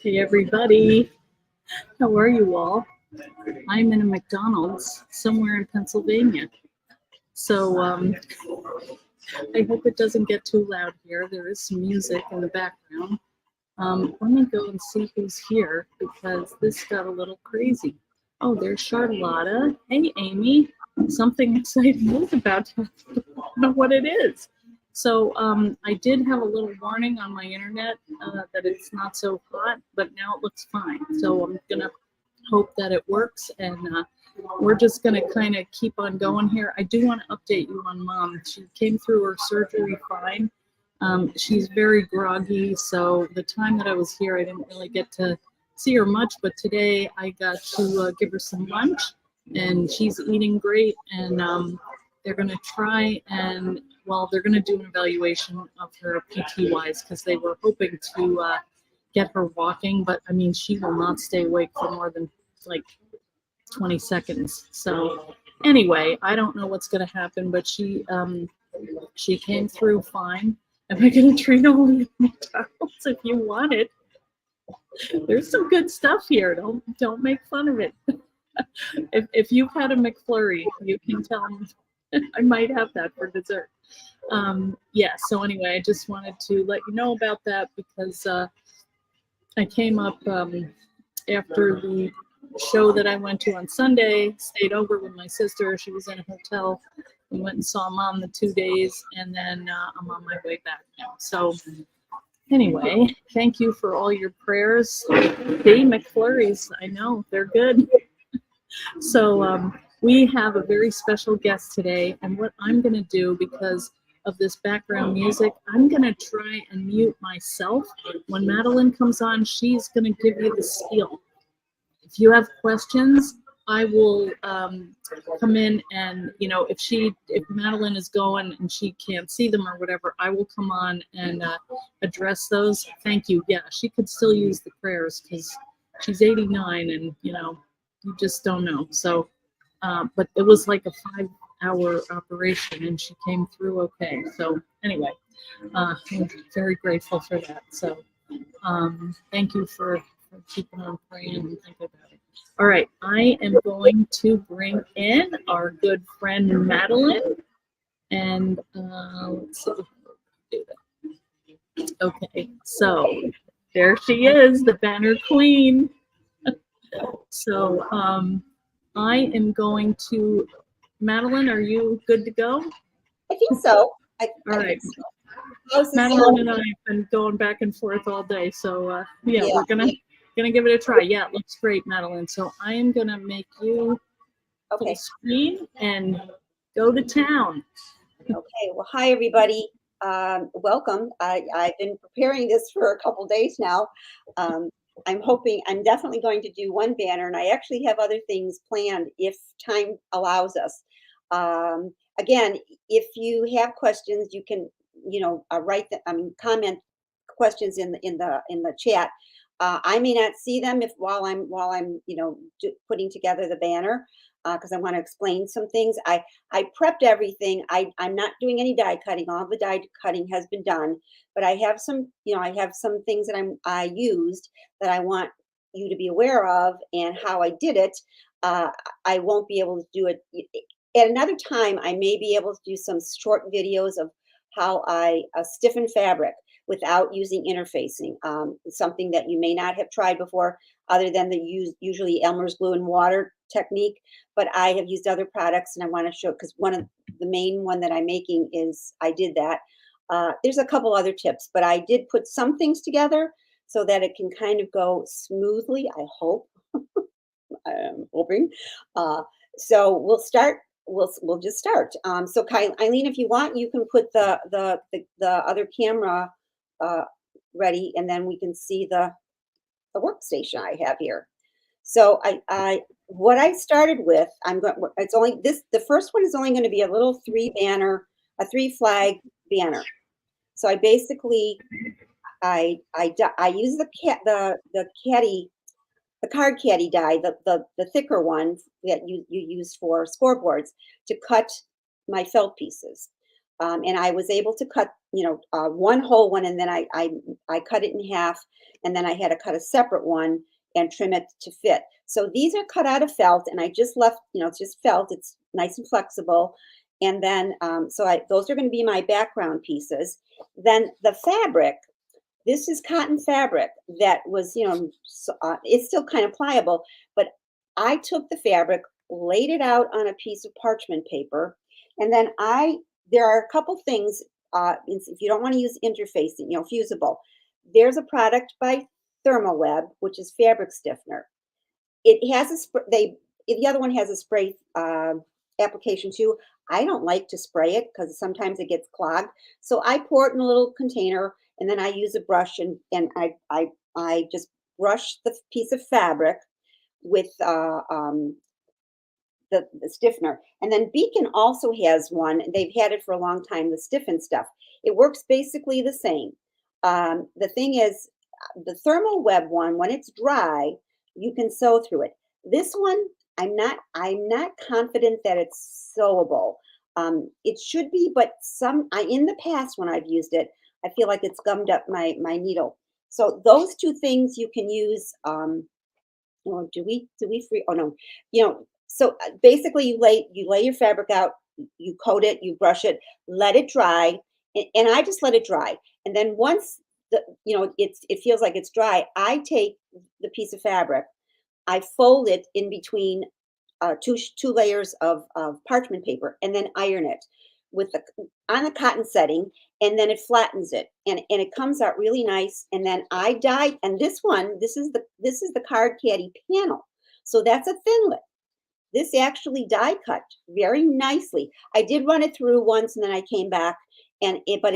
Hey everybody, how are you all? I'm in a McDonald's somewhere in Pennsylvania. So I hope it doesn't get too loud here. There is some music in the background. Let me go and see who's here because this got a little crazy. Oh, there's Charlotta. Hey, Amy. Something exciting is about to happen. I don't know what it is. So I did have a little warning on my internet that it's not so hot, but now it looks fine. So I'm going to hope that it works, and we're just going to kind of keep on going here. I do want to update you on Mom. She came through her surgery fine. She's very groggy, so the time that I was here, I didn't really get to see her much, but today I got to give her some lunch, and she's eating great, and they're going to try and, well, they're going to do an evaluation of her PT-wise because they were hoping to get her walking, but I mean, she will not stay awake for more than like 20 seconds. So anyway, I don't know what's going to happen, but she came through fine. Am I going to treat all of you McDonald's if you want it? There's some good stuff here. Don't make fun of it. If you've had a McFlurry, you can tell me. I might have that for dessert. Yeah, so anyway, I just wanted to let you know about that because I came up after the show that I went to on Sunday, stayed over with my sister. She was in a hotel. We went and saw Mom the 2 days, and then I'm on my way back now. So anyway, thank you for all your prayers. The McFlurries, I know, they're good. So we have a very special guest today, and what I'm going to do, because of this background music, I'm going to try and mute myself. When Madeline comes on, she's going to give you the spiel. If you have questions, I will come in and, you know, if Madeline is going and she can't see them or whatever, I will come on and address those. Thank you. Yeah, she could still use the prayers because she's 89 and, you know, you just don't know. So, but it was like a 5-hour operation and she came through okay. So anyway, I'm very grateful for that. So thank you for keeping on praying and thinking about it. All right, I am going to bring in our good friend Madeline, and let's see if I can do that. Okay, so there she is, the banner queen. So I am going to, Madeline, are you good to go? I think so. All right. Madeline and I have been going back and forth all day, so yeah, we're gonna give it a try. Yeah, it looks great, Madeline. So I am gonna make you full screen and go to town. Okay. Well, hi everybody. Welcome. I've been preparing this for a couple days now. I'm definitely going to do one banner, and I actually have other things planned if time allows us. Again, if you have questions, you can, you know, comment questions in the chat. I may not see them while I'm you know, putting together the banner because I want to explain some things. I prepped everything. I'm not doing any die cutting. All the die cutting has been done, but I have some, you know, I have some things that I used that I want you to be aware of and how I did it. I won't be able to do it at another time. I may be able to do some short videos of how I stiffen fabric without using interfacing. Something that you may not have tried before, other than the usually Elmer's glue and water technique. But I have used other products, and I want to show, because one of the main one that I'm making is I did that. There's a couple other tips, but I did put some things together so that it can kind of go smoothly. I hope. I'm hoping. So we'll start. We'll just start. So Eileen, if you want, you can put the other camera ready, and then we can see the workstation I have here. So what I started with, it's only this, the first one is only going to be a little 3 flag banner. So I basically, I use the caddy card caddy die, the thicker one that you use for scoreboards, to cut my felt pieces. And I was able to cut, one whole one, and then I cut it in half, and then I had to cut a separate one and trim it to fit. So these are cut out of felt, and I just left, it's just felt. It's nice and flexible. And then, those are going to be my background pieces. Then the fabric, this is cotton fabric that was, it's still kind of pliable, but I took the fabric, laid it out on a piece of parchment paper, and then there are a couple things, if you don't want to use interfacing, fusible, there's a product by Thermoweb, which is fabric stiffener. It has the other one has a spray application too. I don't like to spray it because sometimes it gets clogged. So I pour it in a little container, and then I use a brush, and I just brush the piece of fabric with the stiffener. And then Beacon also has one. They've had it for a long time, the stiffen stuff. It works basically the same. The thing is, the Thermoweb one, when it's dry, you can sew through it. This one, I'm not confident that it's sewable. It should be, but in the past when I've used it, I feel like it's gummed up my needle. So those two things you can use. Do we free? Oh no, So basically, you lay your fabric out, you coat it, you brush it, let it dry, and I just let it dry. And then once it feels like it's dry, I take the piece of fabric, I fold it in between two layers of parchment paper, and then iron it on the cotton setting, and then it flattens it, and it comes out really nice. And then I dye, and this is the card caddy panel, so that's a thinlet. This actually die cut very nicely. I did run it through once, and then I came back, but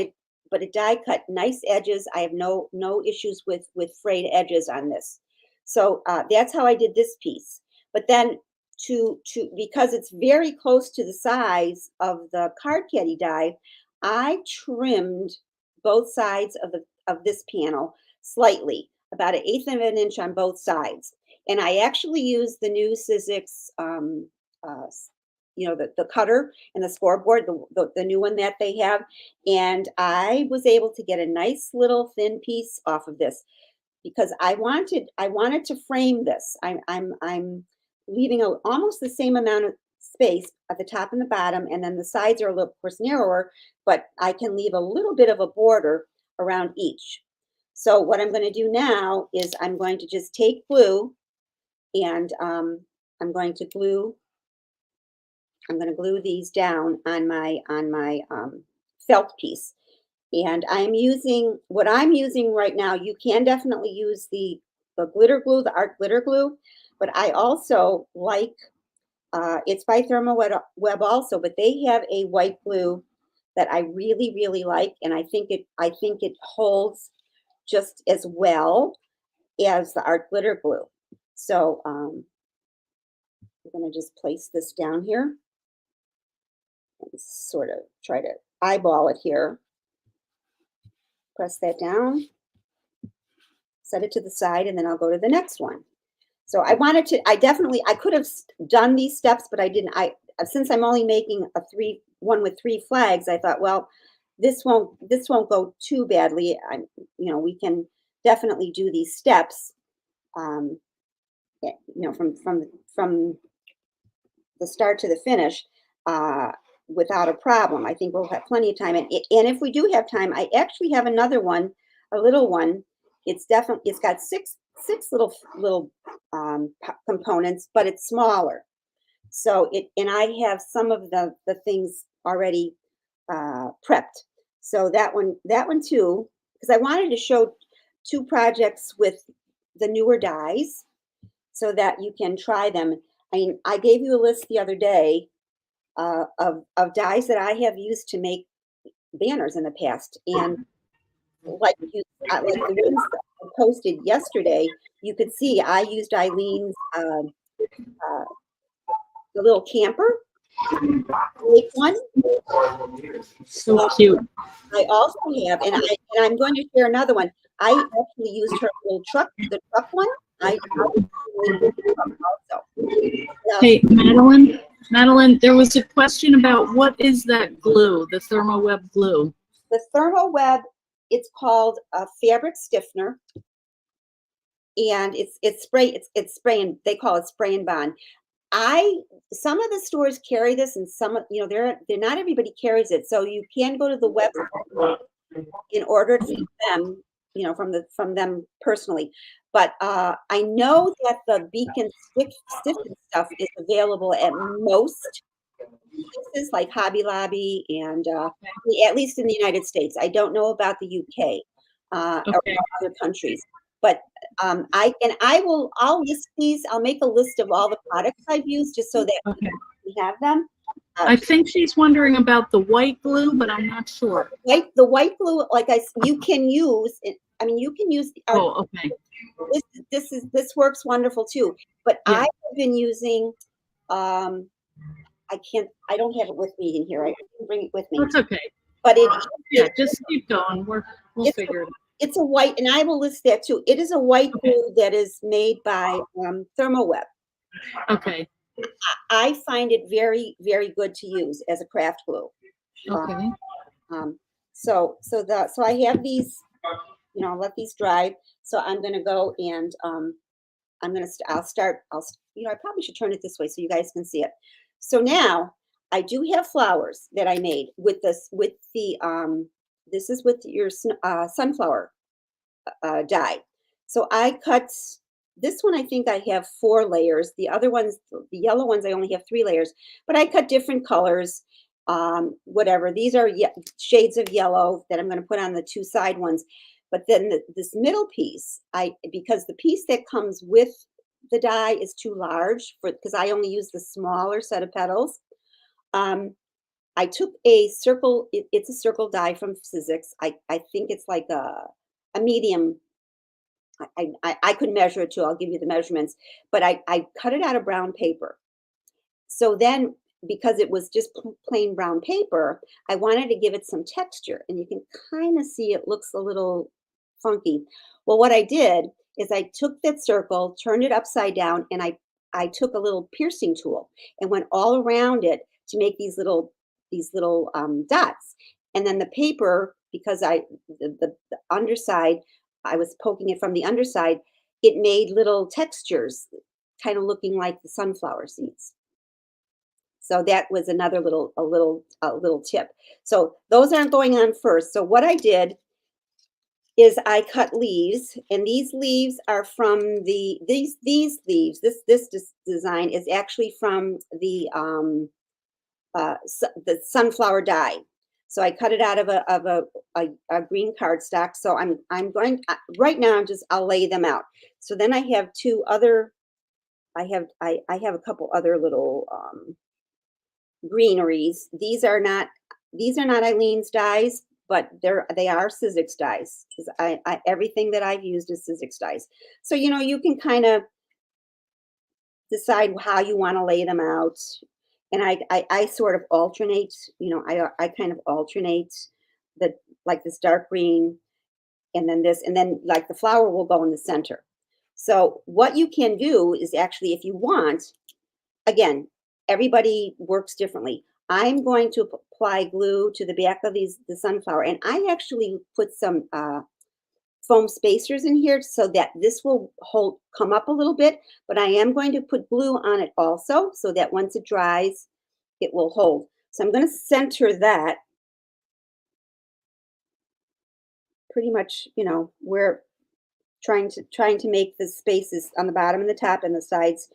it die cut nice edges. I have no issues with frayed edges on this. So that's how I did this piece. But then because it's very close to the size of the card caddy die, I trimmed both sides of this panel slightly, about 1/8 of an inch on both sides. And I actually used the new Sizzix, the cutter and the scoreboard, the new one that they have. And I was able to get a nice little thin piece off of this because I wanted to frame this. I'm leaving almost the same amount of space at the top and the bottom, and then the sides are a little, of course, narrower, but I can leave a little bit of a border around each. So what I'm going to do now is I'm going to just take glue, and I'm going to glue these down on my felt piece. And I'm using right now. You can definitely use the glitter glue, the art glitter glue, but I also like, it's by Thermoweb also, but they have a white glue that I really, really like, and I think it holds just as well as the art glitter glue. So I'm going to just place this down here and sort of try to eyeball it here. Press that down, set it to the side, and then I'll go to the next one. So I could have done these steps, but I didn't. Since I'm only making one with 3 flags, I thought, well, this won't go too badly. We can definitely do these steps, from the start to the finish, without a problem. I think we'll have plenty of time. And if we do have time, I actually have another one, a little one. It's got six little components, but it's smaller. So and I have some of the things already prepped. So that one too, because I wanted to show 2 projects with the newer dies so that you can try them. I mean, I gave you a list the other day of dies that I have used to make banners in the past, and like the ones that I posted yesterday, you could see I used Eileen's the little camper make one. So cute. I also have, and I'm going to share another one. I actually used her little truck, the truck one, I also. Now, Hey, Madeline, there was a question about what is that glue, the ThermoWeb glue? the ThermoWeb, it's called a fabric stiffener, and it's spray and they call it spray and bond. Some of the stores carry this, and some, they're not everybody carries it. So you can go to the website in order from them, from them personally. But I know that the Beacon stiffened stuff is available at most places like Hobby Lobby and at least in the United States. I don't know about the UK or Okay. other countries. But I'll list these. I'll make a list of all the products I've used just so that Okay. we have them. I think she's wondering about the white glue, but I'm not sure. The white glue, you can use it. I mean, you can use Oh, okay. this works wonderful too. But Yeah. I've been using I don't have it with me in here. I can bring it with me. That's okay. But Yeah, just keep going. We'll figure it out. it's a white, and I will list that too. It is a white glue that is made by ThermoWeb. Okay. I find it very, very good to use as a craft glue. Okay. So I have these, I'll let these dry. So I'm going to go and I'll start, I probably should turn it this way so you guys can see it. So now I do have flowers that I made with this, this is with your sunflower dye. So I cut this one. I think I have 4 layers. The other ones, the yellow ones, I only have 3 layers, but I cut different colors. Whatever. These are shades of yellow that I'm going to put on the 2 side ones. But then this middle piece, because the piece that comes with the dye is too large because I only use the smaller set of petals. I took a circle. It's a circle dye from Sizzix. I think it's like a medium. I could measure it too. I'll give you the measurements. But I cut it out of brown paper. So then, because it was just plain brown paper, I wanted to give it some texture. And you can kind of see it looks a little funky. Well, what I did is I took that circle, turned it upside down, and I took a little piercing tool and went all around it to make these little dots. And then the paper, because the underside, I was poking it from the underside, it made little textures, kind of looking like the sunflower seeds. So that was another little tip. So those aren't going on first. So what I did is I cut leaves, and these leaves are from these leaves. This design is actually from the sunflower dye. So I cut it out of a green cardstock. So I'm going right now. I'll lay them out. So then I have 2 other. I have a couple other little greeneries. These are not Eileen's dyes, but they are Sizzix dyes. Everything that I've used is Sizzix dyes. So you can kind of decide how you want to lay them out. And I sort of alternate, I kind of alternate like this dark green and then this, and then like the flower will go in the center. So what you can do is actually, if you want, again, everybody works differently. I'm going to apply glue to the back of the sunflower, and I actually put some foam spacers in here so that this will come up a little bit, but I am going to put glue on it also so that once it dries, it will hold. So I'm going to center that pretty much, we're trying to make the spaces on the bottom and the top and the sides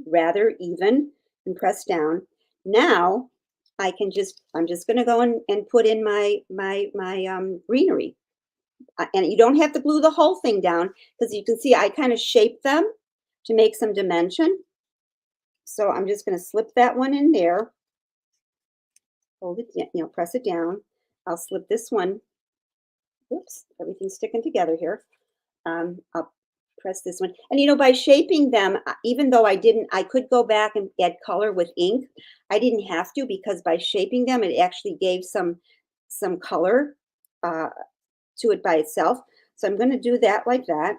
rather even and press down. Now I'm just going to go and put in my greenery. And you don't have to glue the whole thing down because you can see I kind of shape them to make some dimension. So I'm just going to slip that one in there. Hold it, press it down. I'll slip this one. Whoops, everything's sticking together here. I'll press this one. And by shaping them, even though I could go back and add color with ink. I didn't have to because by shaping them, it actually gave some color to it by itself. So I'm going to do that like that.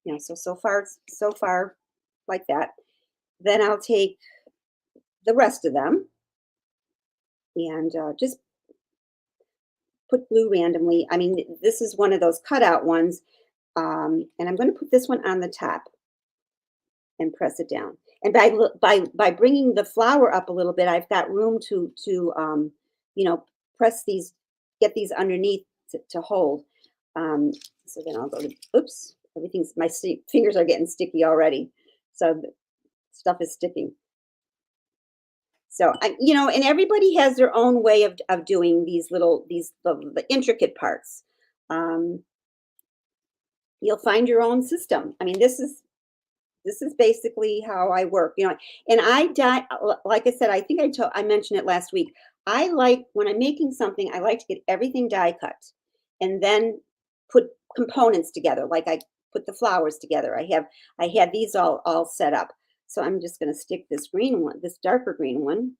You know, so far like that. Then I'll take the rest of them and just put glue randomly. I mean, this is one of those cutout ones. And I'm going to put this one on the top and press it down. And by bringing the flower up a little bit, I've got room to you know, press these, get these underneath to hold. So then I'll go to, oops, everything's, my fingers are getting sticky already. So the stuff is sticking. So you know, and everybody has their own way of doing these little, the intricate parts. You'll find your own system. I mean, this is basically how I work, you know. And I die, like I said, I think I mentioned it last week. I like, when I'm making something, I like to get everything die cut and then put components together. Like I put the flowers together. I had these all set up. So I'm just going to stick this green one, this darker green one.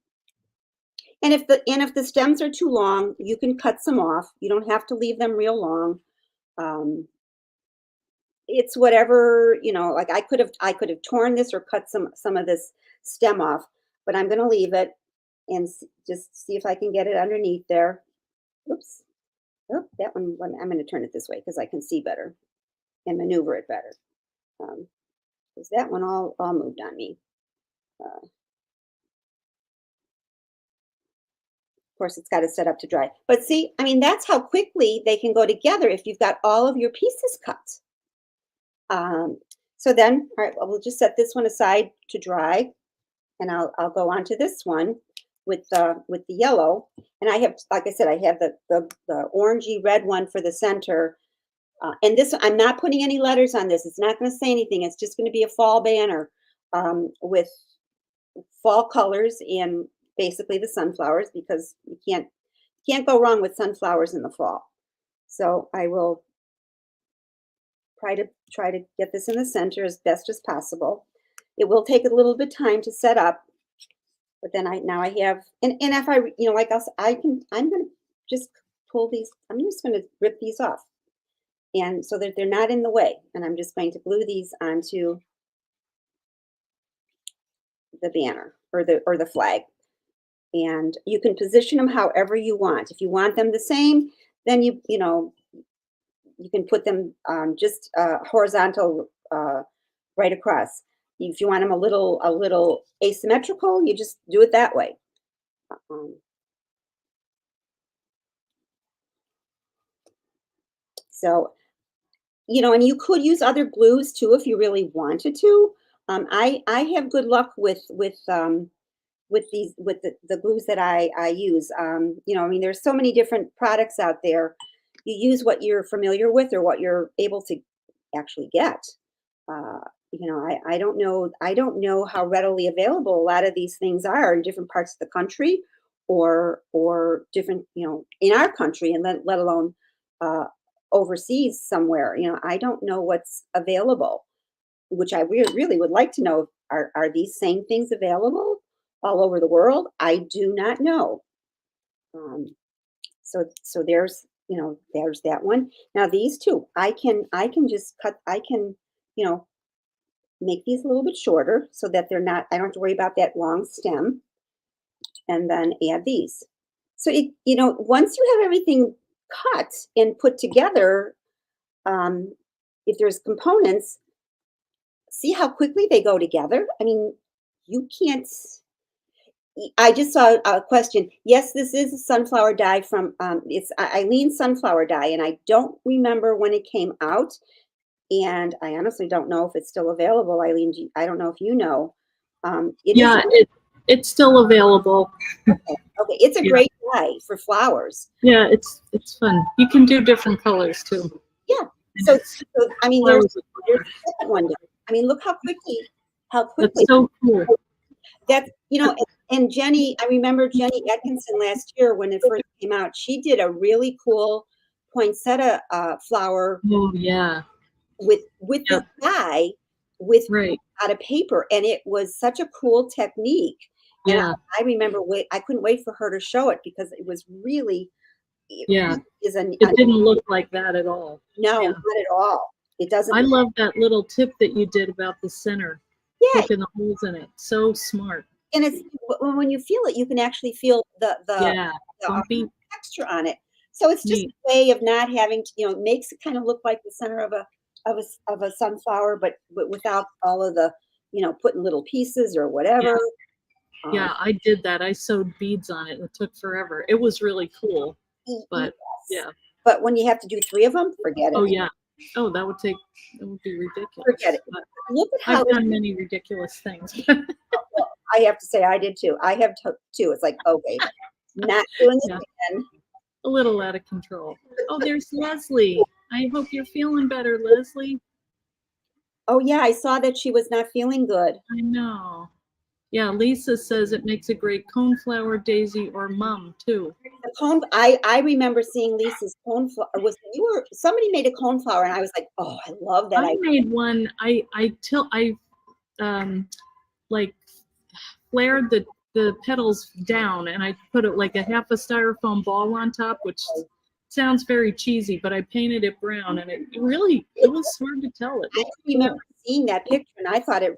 And if the stems are too long, you can cut some off. You don't have to leave them real long. It's whatever, you know, like I could have torn this or cut some of this stem off, but I'm going to leave it and just see if I can get it underneath there. Oops. Oh, that one, I'm going to turn it this way because I can see better and maneuver it better. Because that one all moved on me. Of course, it's got to set up to dry. But see, I mean, that's how quickly they can go together if you've got all of your pieces cut. So then, all right, well, we'll just set this one aside to dry, and I'll go on to this one with the yellow. And I have, like I said, I have the orangey red one for the center. And this, I'm not putting any letters on this. It's not going to say anything. It's just going to be a fall banner with fall colors and basically the sunflowers, because you can't go wrong with sunflowers in the fall. So I will try to get this in the center as best as possible. It will take a little bit of time to set up, but then now I have, and if I, you know, like I'm going to just pull these, I'm just going to rip these off, and so that they're not in the way. And I'm just going to glue these onto the banner or the flag. And you can position them however you want. If you want them the same, then you know, you can put them just horizontal right across. If you want them a little asymmetrical, you just do it that way. So, you know, and you could use other glues too if you really wanted to. I have good luck with the glues that I use. You know, I mean, there's so many different products out there. You use what you're familiar with or what you're able to actually get. You know, I don't know how readily available a lot of these things are in different parts of the country, or different, you know, in our country, and let alone overseas somewhere. You know, I don't know what's available, which I really would like to know. Are these same things available all over the world? I do not know. So there's, you know, there's that one. Now these two, I can just cut. I can, you know, make these a little bit shorter so that they're not, I don't have to worry about that long stem, and then add these. So you know, once you have everything cut and put together, if there's components, see how quickly they go together. I mean, you can't. I just saw a question. Yes, this is a sunflower dye from, it's Eileen sunflower dye, and I don't remember when it came out. And I honestly don't know if it's still available, Eileen. I don't know if you know. Yeah, it's still available. Okay, it's a great dye for flowers. Yeah, it's fun. You can do different colors too. Yeah. So I mean, there's a second one. I mean, look how quickly. That's so cool. That, you know, and Jenny, I remember Jenny Atkinson last year when it first came out. She did a really cool poinsettia flower. Oh yeah. With this dye, out of paper, and it was such a cool technique. And Yeah. I remember I couldn't wait for her to show it, because it was really, it didn't look like that at all. No, not at all. It doesn't. I love that little tip that you did about the center, Yeah, poking the holes in it. So smart. and it's when you feel it, you can actually feel Yeah, the bumpy, texture on it. So it's just neat. a way of not having to, it makes it kind of look like the center of a sunflower, but without all of the, putting little pieces or Yeah, whatever. yeah, I did that. I sewed beads on it. It took forever. It was really cool, but Yes. yeah. But when you have to do 3 of them, forget Oh it. yeah. Oh, that would be Forget ridiculous. it. But Look at I've how done many ridiculous things. I have to say I did too. I have too. It's like, okay, not doing this Yeah, again. a little out of control. Oh, there's Leslie. I hope you're feeling better, Leslie. Oh yeah, I saw that she was not feeling good. I know. Yeah, Lisa says it makes a great coneflower, daisy, or mum too. The I remember seeing Lisa's coneflower. Somebody made a coneflower, and I was like, oh, I love that. I made one. I um like flared the petals down, and I put it like a half a styrofoam ball on top, which sounds very cheesy, but I painted it brown, and it was hard to tell. It I looked remember cool. seeing that picture, and I thought it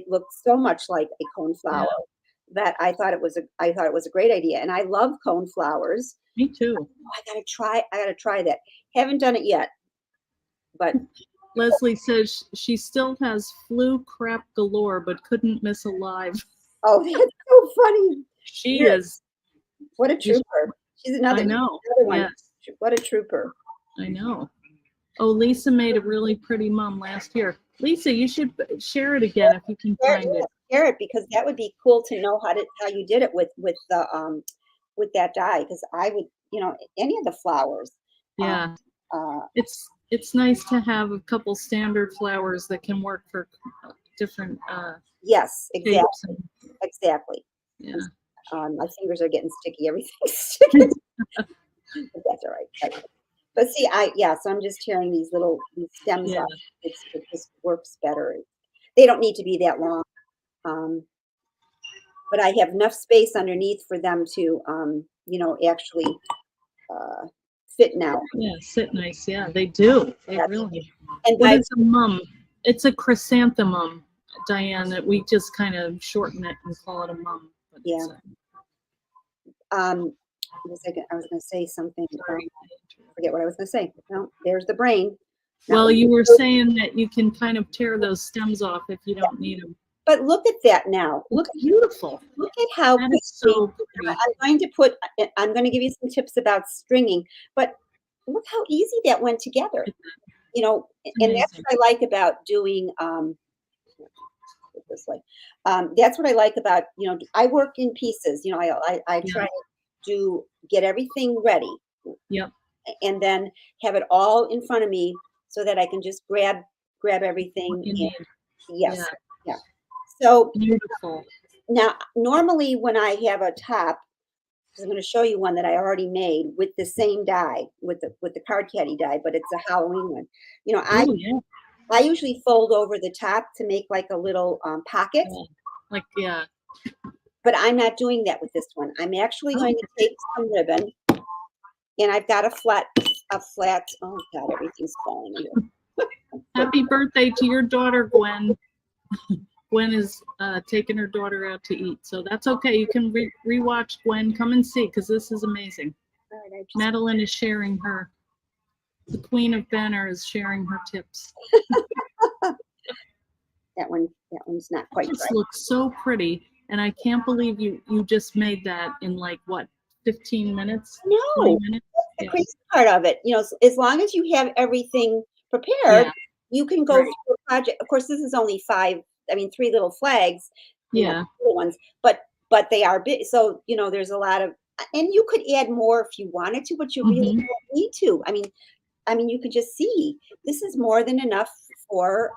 looked so much like a Yeah, coneflower that I thought it was a great idea, and I love coneflowers. me too. Oh, I gotta try that. Haven't done it yet, but Leslie says she still has flu crap galore, but couldn't miss a live. oh, that's so funny. She You're is. What a She's, trooper. She's I another know. one. Yes, What a trooper. I know. Oh, Lisa made a really pretty mum last year. Lisa, you should share it again if you can Share, find it. share it because that would be cool to know how you did it with that dye because I would any of the flowers. Um, Yeah, uh, it's nice to have a couple standard flowers that can work for different yes, exactly, shapes. And, exactly. yeah, My fingers are getting sticky. Everything's sticky. But that's all right. But see, so I'm just tearing these stems yeah, off. It just works better. They don't need to be that long. Um, but I have enough space underneath for them to, actually uh, fit now. yeah. Sit nice. Yeah, they do. They That's, really. and What by is a mum? It's a chrysanthemum, Diane. That we just kind of shorten it and call it a mum. But yeah, it's I was going to say something. sorry. Forget what I was going to say. No, there's the brain. Not Well, what- you were saying that you can kind of tear those stems off if you don't need them. But look at that now. Look It's beautiful. look at how That quickly is so pretty. I'm going to give you some tips about stringing, but look how easy that went together. And that's Amazing. what I like about doing put it this way. That's what I like about, I work in pieces. I Yeah. try to get everything ready Yep. and then have it all in front of me so that I can just grab What everything. you need. Yes. Yeah. Yeah. So Beautiful. now, normally when I have a top, because I'm going to show you one that I already made with the same die, with the card caddy die, but it's a Halloween one. I Oh yeah. I usually fold over the top to make like a little pocket, Yeah. Like yeah. but I'm not doing that with this one. I'm actually going to take some ribbon, and I've got a flat. Oh God, everything's falling here. Happy birthday to your daughter, Gwen. Gwen is taking her daughter out to eat, so that's okay. You can rewatch Gwen. Come and see, because this is amazing. All right, Madeline is sharing her. The Queen of Banner is sharing her tips. that one's not quite This right. looks so pretty, and I can't believe you just made that in like what, 15 minutes, 20 No, minutes? the Yeah. crazy part of it, as long as you have everything prepared, Yeah. you can go Right. through a project. Of course, this is only 3 little flags, Yeah. little ones, but they are big. So, there's a lot of, and you could add more if you wanted to, but you really Mhm. don't need to. I mean, you could just see this is more than enough for,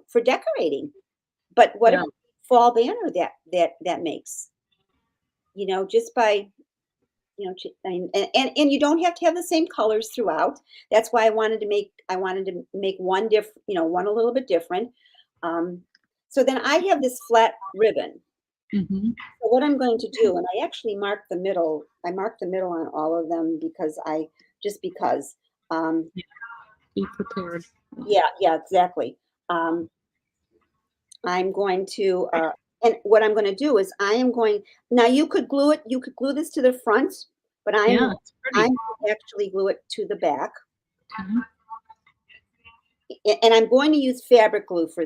for decorating. But what Yeah. a fall banner that makes, just by and you don't have to have the same colors throughout. That's why I wanted to make one one a little bit different. So then I have this flat ribbon. Mhm. So what I'm going to do, and I actually marked the middle. I marked the middle on all of them because. Um, Yeah. Be prepared. Yeah, exactly. I'm going to, and what I'm going to do is now you could glue this to the front, but Yeah, it's I'm pretty. going to actually glue it to the back. Okay. And I'm going to use fabric glue for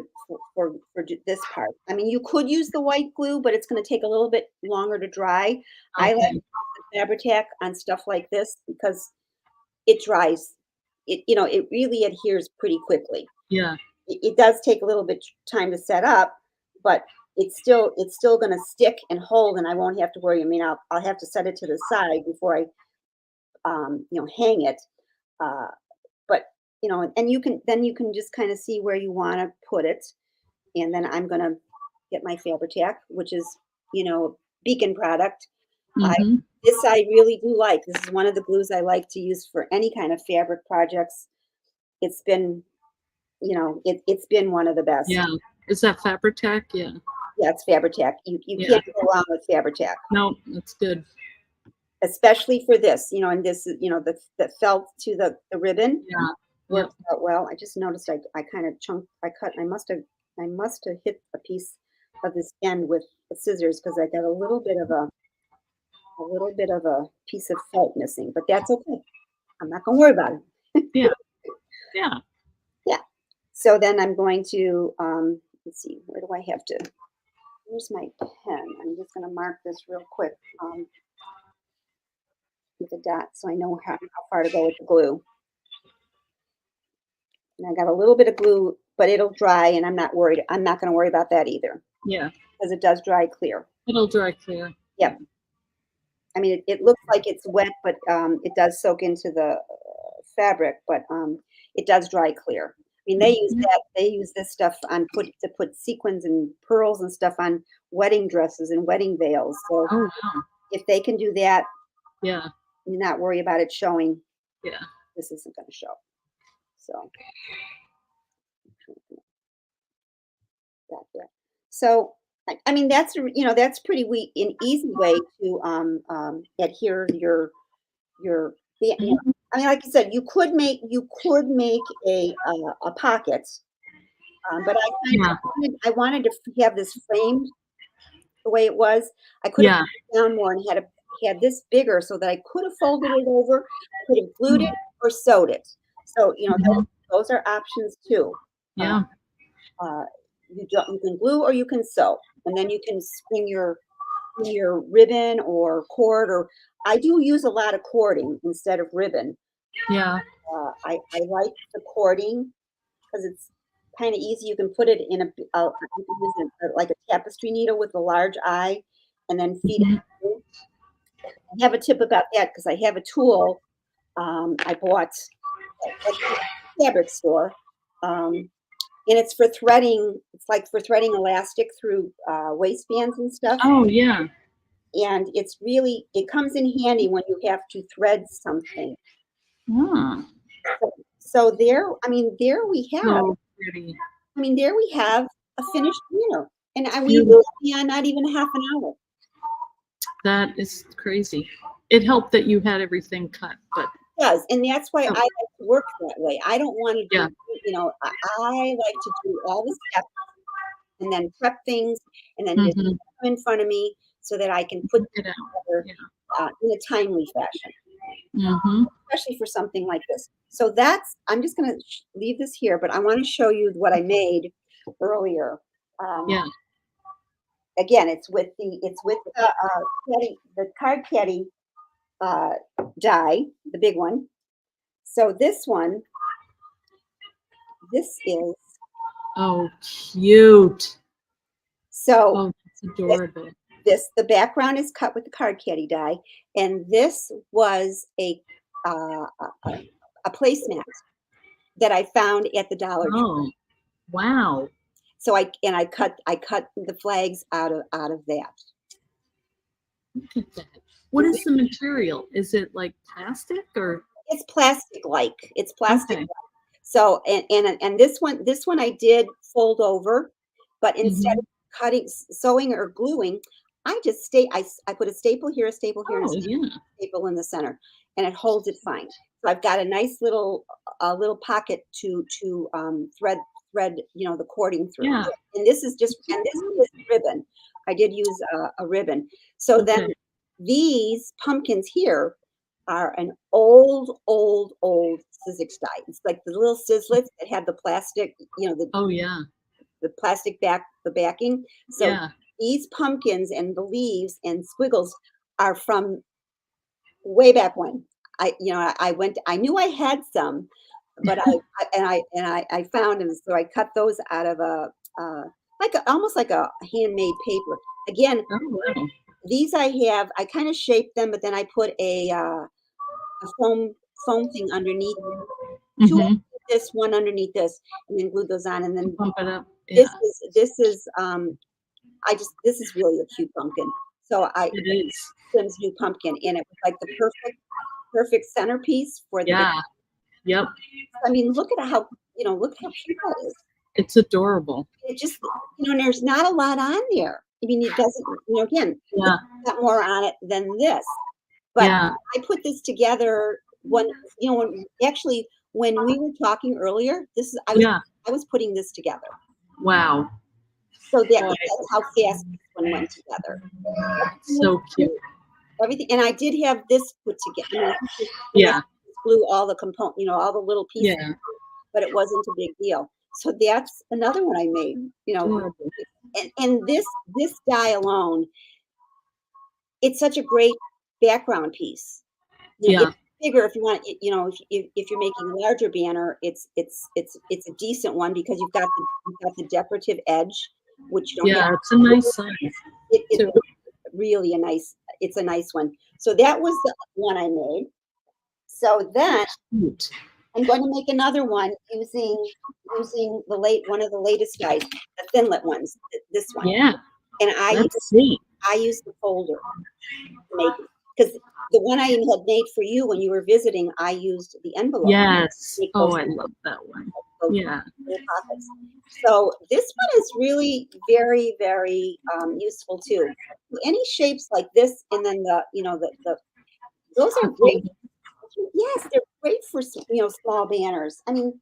this part. I mean, you could use the white glue, but it's going to take a little bit longer to dry. I like Okay. the Fabri-Tac on stuff like this because it dries. It really adheres pretty quickly. Yeah. It does take a little bit time to set up, but it's still going to stick and hold, and I won't have to worry. I mean, I'll have to set it to the side before I hang it. Uh, but and you can just kind of see where you want to put it, and then I'm going to get my Fabri-Tac, which is a Beacon product. I Mm-hmm. This I really do like. This is one of the glues I like to use for any kind of fabric projects. It's been it's been one of the best. Yeah. Is that Fabri-Tac? Yeah. Yeah, it's Fabri-Tac. You Yeah. can't go wrong with Fabri-Tac, No, that's good. especially for this. And this is the felt to the ribbon Yeah. Yeah. works out well. I just noticed I kind of cut. I must have hit a piece of this end with the scissors because I got a little bit of a piece of felt missing, but that's okay. I'm not gonna worry about it. Yeah. Yeah. Yeah. So then I'm going to let's see, where do I have to? Where's my pen? I'm just gonna mark this real quick with a dot so I know how far to go with the glue. And I got a little bit of glue, but it'll dry, and I'm not worried. I'm not going to worry about that either Yeah. because it does dry clear. It'll dry clear. Yep. I mean, it looks like it's wet, but it does soak into the fabric, but it does dry clear. I mean, they use this stuff to put sequins and pearls and stuff on wedding dresses and wedding veils. So Oh wow. if they can do that, Yeah. you not worry about it showing. Yeah. This isn't going to show. So that there. So I mean that's pretty an easy way to adhere your Mhm. I mean, like you said, you could make a pocket, but Yeah. I wanted to have this framed the way it was. I could have Yeah. put it down more and had this bigger so that I could have folded it over, could have glued it or sewed it. So Mhm. those are options too. Uh, Yeah. uh, you can glue or you can sew, and then you can string your ribbon or cord. Or I do use a lot of cording instead of ribbon. Yeah. I like the cording because it's kind of easy. You can put it in you can use it like a tapestry needle with a large eye, and then feed it Mhm. through. I have a tip about that because I have a tool I bought at the fabric store. And it's for threading. It's like for threading elastic through waistbands and stuff. Oh yeah. And it comes in handy when you have to thread something. Ah, So there we have. so pretty. There we have a finished dinner, and we Beautiful. yeah, not even half an hour. That is crazy. It helped that you had everything cut, but It does, and that's why I oh, like to work that way. I don't want to yeah. do, I like to do all the steps and then prep things, and then just Mhm. put them in front of me so that I can put them Get out. together Yeah. in a timely fashion, Mhm. especially for something like this. So I'm just going to leave this here, but I want to show you what I made earlier. Um, Yeah. Again, the card caddy die, the big one. So this is Oh, cute. so Oh, that's this, adorable. the background is cut with the card caddy die, and this was uh, a, a placemat that I found at the Dollar Tree. Oh, wow. So I cut the flags out of that. Look at that. What is the material? Is it like plastic or It's plastic like. It's plastic. okay? So and this one I did fold over, but instead Mhm. of sewing or gluing, I put a staple here, and Oh, yeah. a staple in the center, and it holds it fine. So I've got a nice little pocket to thread the cording through. Yeah. And this is ribbon. I did use a ribbon. So then Okay. these pumpkins here are an old Sizzix die. It's like the little sizzlets that have the plastic, Oh, yeah. the plastic the backing. So Yeah. these pumpkins and the leaves and squiggles are from way back when. I knew I had some, but I found them, so I cut those out of almost like a handmade paper. Again, Oh, wow. these I kind of shaped them, but then I put a foam thing underneath, two Mm-hmm. underneath this, one underneath this, and then glued those on. And To then pump it up. this Yeah, is this is really a cute pumpkin. So I it is. Tim's new pumpkin, and it was like the perfect centerpiece for the big. Yeah. Yep. I mean, look how cute that is. It's adorable. It just, and there's not a lot on there. I mean, it doesn't, again, Yeah. there's got more on it than this. But Yeah. I put this together when we were talking earlier, Yeah. I was putting this together. Wow. So Boy, that's how fast this one went together. so cute. Everything, and I did have this put together. Yeah. Glue all the all the little pieces, Yeah. but it wasn't a big deal. So that's another one I made. Adorable. And this die alone, it's such a great background piece. Yeah. It's bigger if you want. If you're making a larger banner, it's a decent one because you've got the decorative edge, which you don't have. Yeah. It's a nice size It's too. really it's a nice one. So that was the one I made. So then Cute. I'm going to make another one using one of the latest dies, the Thinlet ones, this one. Yeah. And Let's see. I used the folder to make it because the one I had made for you when you were visiting, I used the envelope. Yes. Make Oh, those- I love that one. those Yeah. little pockets. So this one is really very, very useful too. Any shapes like this, and then those are great. Yes, they're great for small banners. I mean,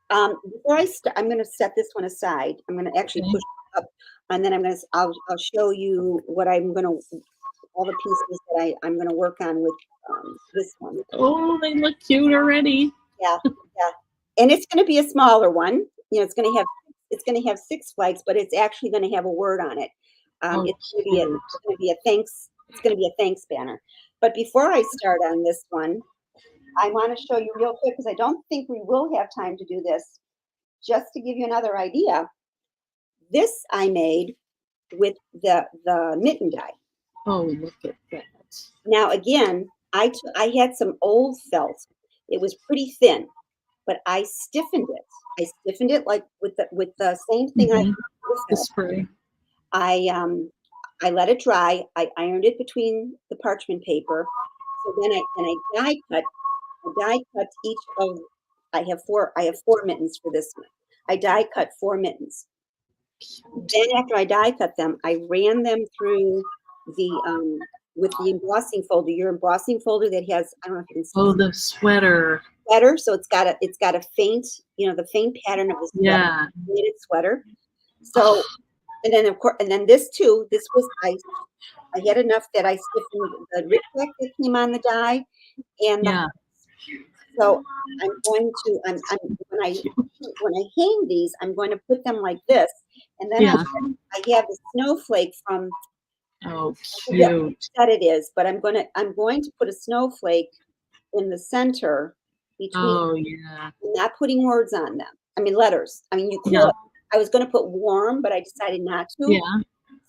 before I'm going to set this one aside. I'm going to actually Okay. push it up, and then I'll show you what all the pieces that I'm going to work on with this one. Oh, they look cute already. Yeah, and it's going to be a smaller one. It's going to have 6 flags, but it's actually going to have a word on it. It's going to be a thanks. It's going to be a thanks banner. But before I start on this one, I want to show you real quick because I don't think we will have time to do this. Just to give you another idea, this I made with the mitten die. Oh, look at that. Now again, I had some old felt. It was pretty thin, but I stiffened it. I stiffened it like with the same thing I did with The felt. spray. I let it dry. I ironed it between the parchment paper. So then I die cut. I die cut each of. I have 4 mittens for this one. I die cut 4 mittens. Then after I die cut them, I ran them through the with the embossing folder. Your embossing folder that has, I don't know if you can see. Oh, the sweater. Sweater. So it's got a faint, the faint pattern of the sweater, Yeah. knitted sweater. So and then of course, and then this too. This was I had enough that I stiffened the rickrack that came on the die, and Yeah. so I'm going to when I hang these, I'm going to put them like this, and then Yeah. I have the snowflake from. Oh, Yeah, cute. that it is, but I'm going to put a snowflake in the center between. Oh, yeah. I'm not putting words on them. I mean letters. I mean you could. Yeah. I was going to put warm, but I decided not to. Yeah.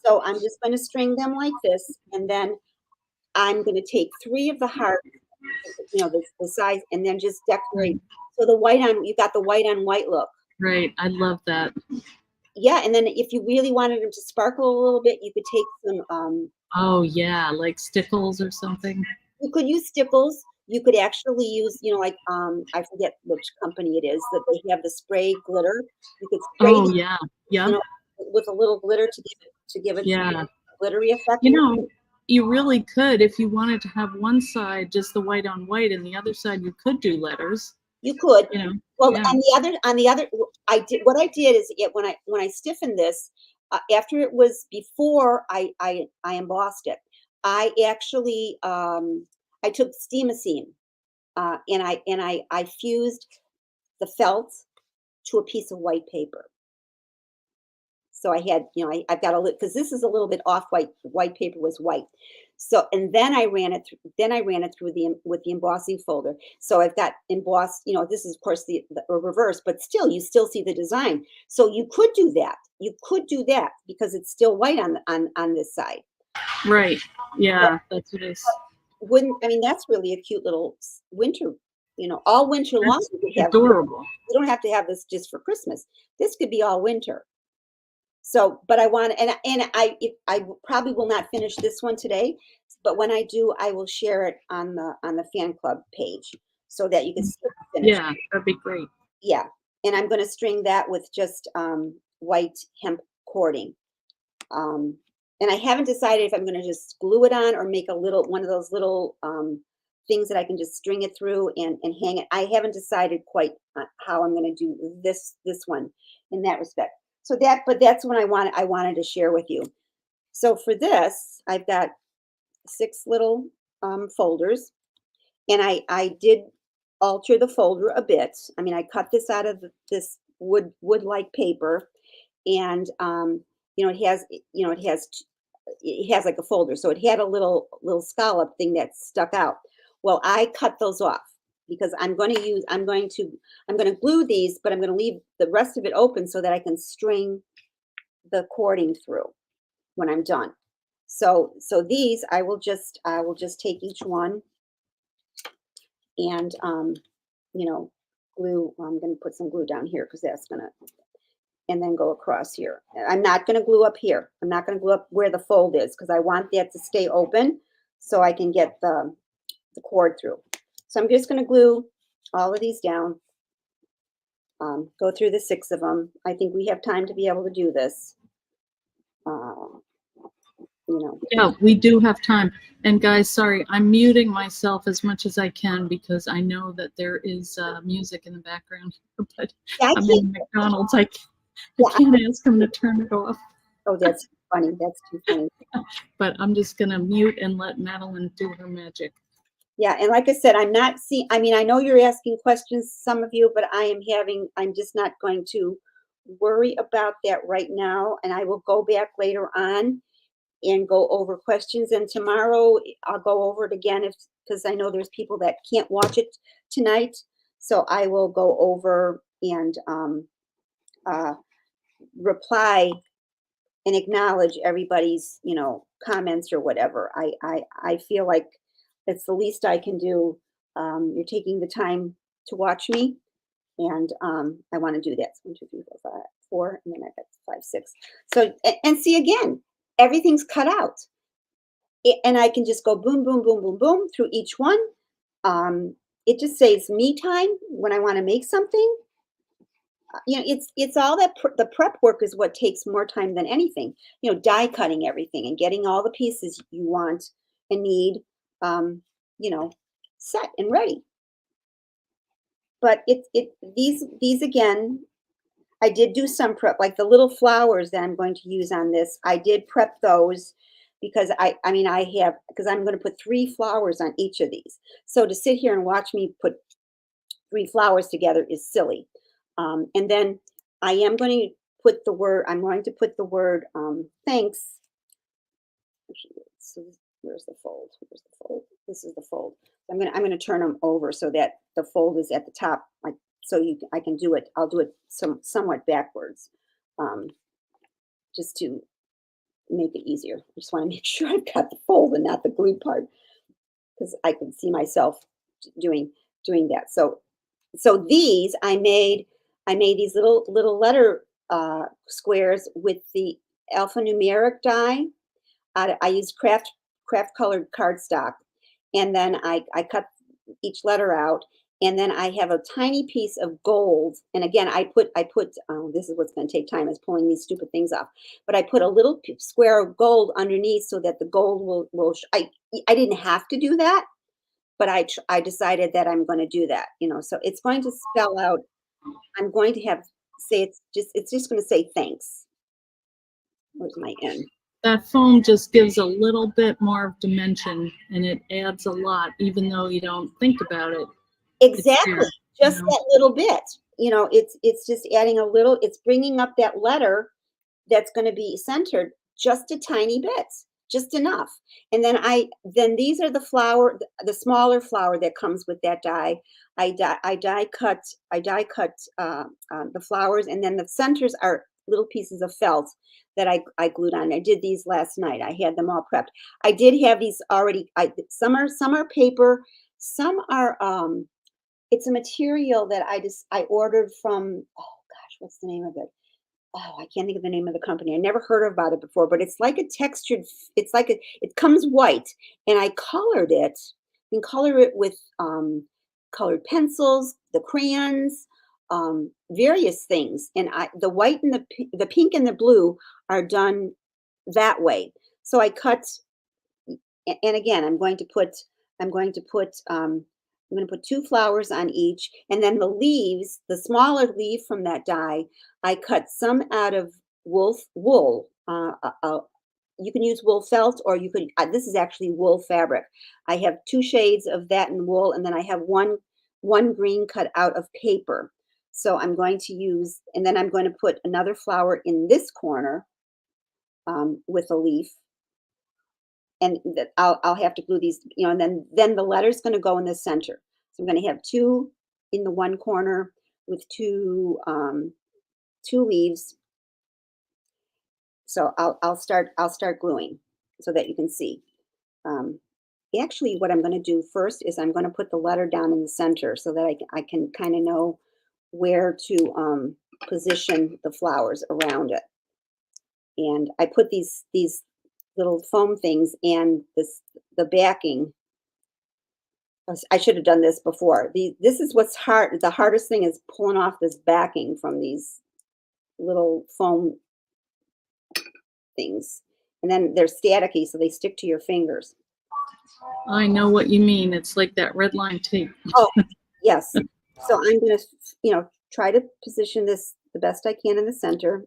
So I'm just going to string them like this, and then I'm going to take 3 of the hearts, the size, and then just decorate. So you got the white on white look. Right. I love that. Yeah, and then if you really wanted them to sparkle a little bit, you could take some. Oh, yeah. Like stickles or something. You could use stickles. You could actually use, I forget which company it is that they have the spray glitter. You could spray Oh, yeah. Yeah. with a little glitter to give it to give it Yeah. some glittery effect. You know, you really could, if you wanted to have one side just the white on white and the other side you could do letters, You could. you know. Well, Yeah. on the other, I did what I did is when I stiffened this, after it was before I embossed it, I actually I took steamosine and I fused the felt to a piece of white paper. So I had, I've got a little, because this is a little bit off white. White paper was white. So, and then I ran it through, with the embossing folder. So I've got embossed, this is of course the reverse, but still, you still see the design. So you could do that. You could do that because it's still white on this side. Right. But Yeah, that's what it is. that's really a cute little winter, all winter long. That's You could have, adorable. you don't have to have this just for Christmas. This could be all winter. So, but I want, I probably will not finish this one today, but when I do, I will share it on the fan club page so that you can see it finished. Yeah, that'd be great. Yeah, and I'm going to string that with just white hemp cording. And I haven't decided if I'm going to just glue it on or make one of those little things that I can just string it through and hang it. I haven't decided quite how I'm going to do this one in that respect. So but that's what I wanted to share with you. So for this, I've got 6 little folders, and I did alter the folder a bit. I mean, I cut this out of this wood-like paper, and it has like a folder, so it had a little scallop thing that stuck out. Well, I cut those off because I'm going to glue these, but I'm going to leave the rest of it open so that I can string the cording through when I'm done. So these I will just take each one and glue. I'm going to put some glue down here because that's going to, and then go across here. I'm not going to glue up here. I'm not going to glue up where the fold is because I want that to stay open so I can get the cord through. So I'm just going to glue all of these down, go through the 6 of them. I think we have time to be able to do this. Yeah, we do have time. And guys, sorry, I'm muting myself as much as I can because I know that there is music in the background here, but Yeah, I'm in McDonald's. I can't ask them to turn it off. Oh, that's funny. That's too funny. But I'm just going to mute and let Madeline do her magic. Yeah, and like I said, I'm not seeing, I mean, I know you're asking questions, some of you, but I'm just not going to worry about that right now. And I will go back later on and go over questions. And tomorrow I'll go over it again because I know there's people that can't watch it tonight. So I will go over and reply and acknowledge everybody's, comments or whatever. I feel like it's the least I can do. You're taking the time to watch me, and I want to do that. So 1, 2, 3, 4, 5, 4, and then I got 5, 6. So and see again, everything's cut out, and I can just go boom, boom, boom, boom, boom through each one. It just saves me time when I want to make something. It's all that the prep work is what takes more time than anything. Die cutting everything and getting all the pieces you want and need, set and ready. But these again, I did do some prep, like the little flowers that I'm going to use on this. I did prep those because because I'm going to put 3 flowers on each of these. So to sit here and watch me put 3 flowers together is silly. And then I am going to put the word, thanks. So where's the fold? Where's the fold? This is the fold. I'm going to turn them over so that the fold is at the top, like so I can do it. I'll do it somewhat backwards, just to make it easier. I just want to make sure I've got the fold and not the glue part because I can see myself doing that. So these I made these little letter squares with the alphanumeric die. I used craft colored cardstock, and then I cut each letter out, And then I have a tiny piece of gold. And again, oh, this is what's going to take time, is pulling these stupid things off. But I put a little square of gold underneath so that the gold I didn't have to do that, but I decided that I'm going to do that, so it's going to spell out, I'm going to it's just going to say thanks. Where's my N? That foam just gives a little bit more of dimension, and it adds a lot, even though you don't think about it. Exactly. There, Just that little bit, it's just adding a little, it's bringing up that letter that's going to be centered just a tiny bit, just enough. And then these are the smaller flower that comes with that die. I die cut the flowers, and then the centers are little pieces of felt that I glued on. I did these last night. I had them all prepped. I did have these already. Some are paper, some are it's a material that I ordered from, oh gosh, what's the name of it? Oh, I can't think of the name of the company. I never heard about it before, but it's like a textured, it comes white, and I colored it. You can color it with colored pencils, the crayons, various things. And the white and the pink and the blue are done that way. So I cut, and again, I'm going to put 2 flowers on each, and then the leaves, the smaller leaf from that die, I cut some out of wool. You can use wool felt, or you could. This is actually wool fabric. I have 2 shades of that in wool, and then I have one green cut out of paper. So I'm going to use, and then I'm going to put another flower in this corner with a leaf. And that I'll have to glue these, and then the letter's going to go in the center. So I'm going to have 2 in the one corner with 2 leaves. So I'll start gluing so that you can see. Actually, what I'm going to do first is I'm going to put the letter down in the center so that I can kind of know where to position the flowers around it. And I put these little foam things and the backing. I should have done this before. This is what's hard. The hardest thing is pulling off this backing from these little foam things. And then they're staticky, so they stick to your fingers. I know what you mean. It's like that red line tape. Oh, yes. So I'm going to, try to position this the best I can in the center.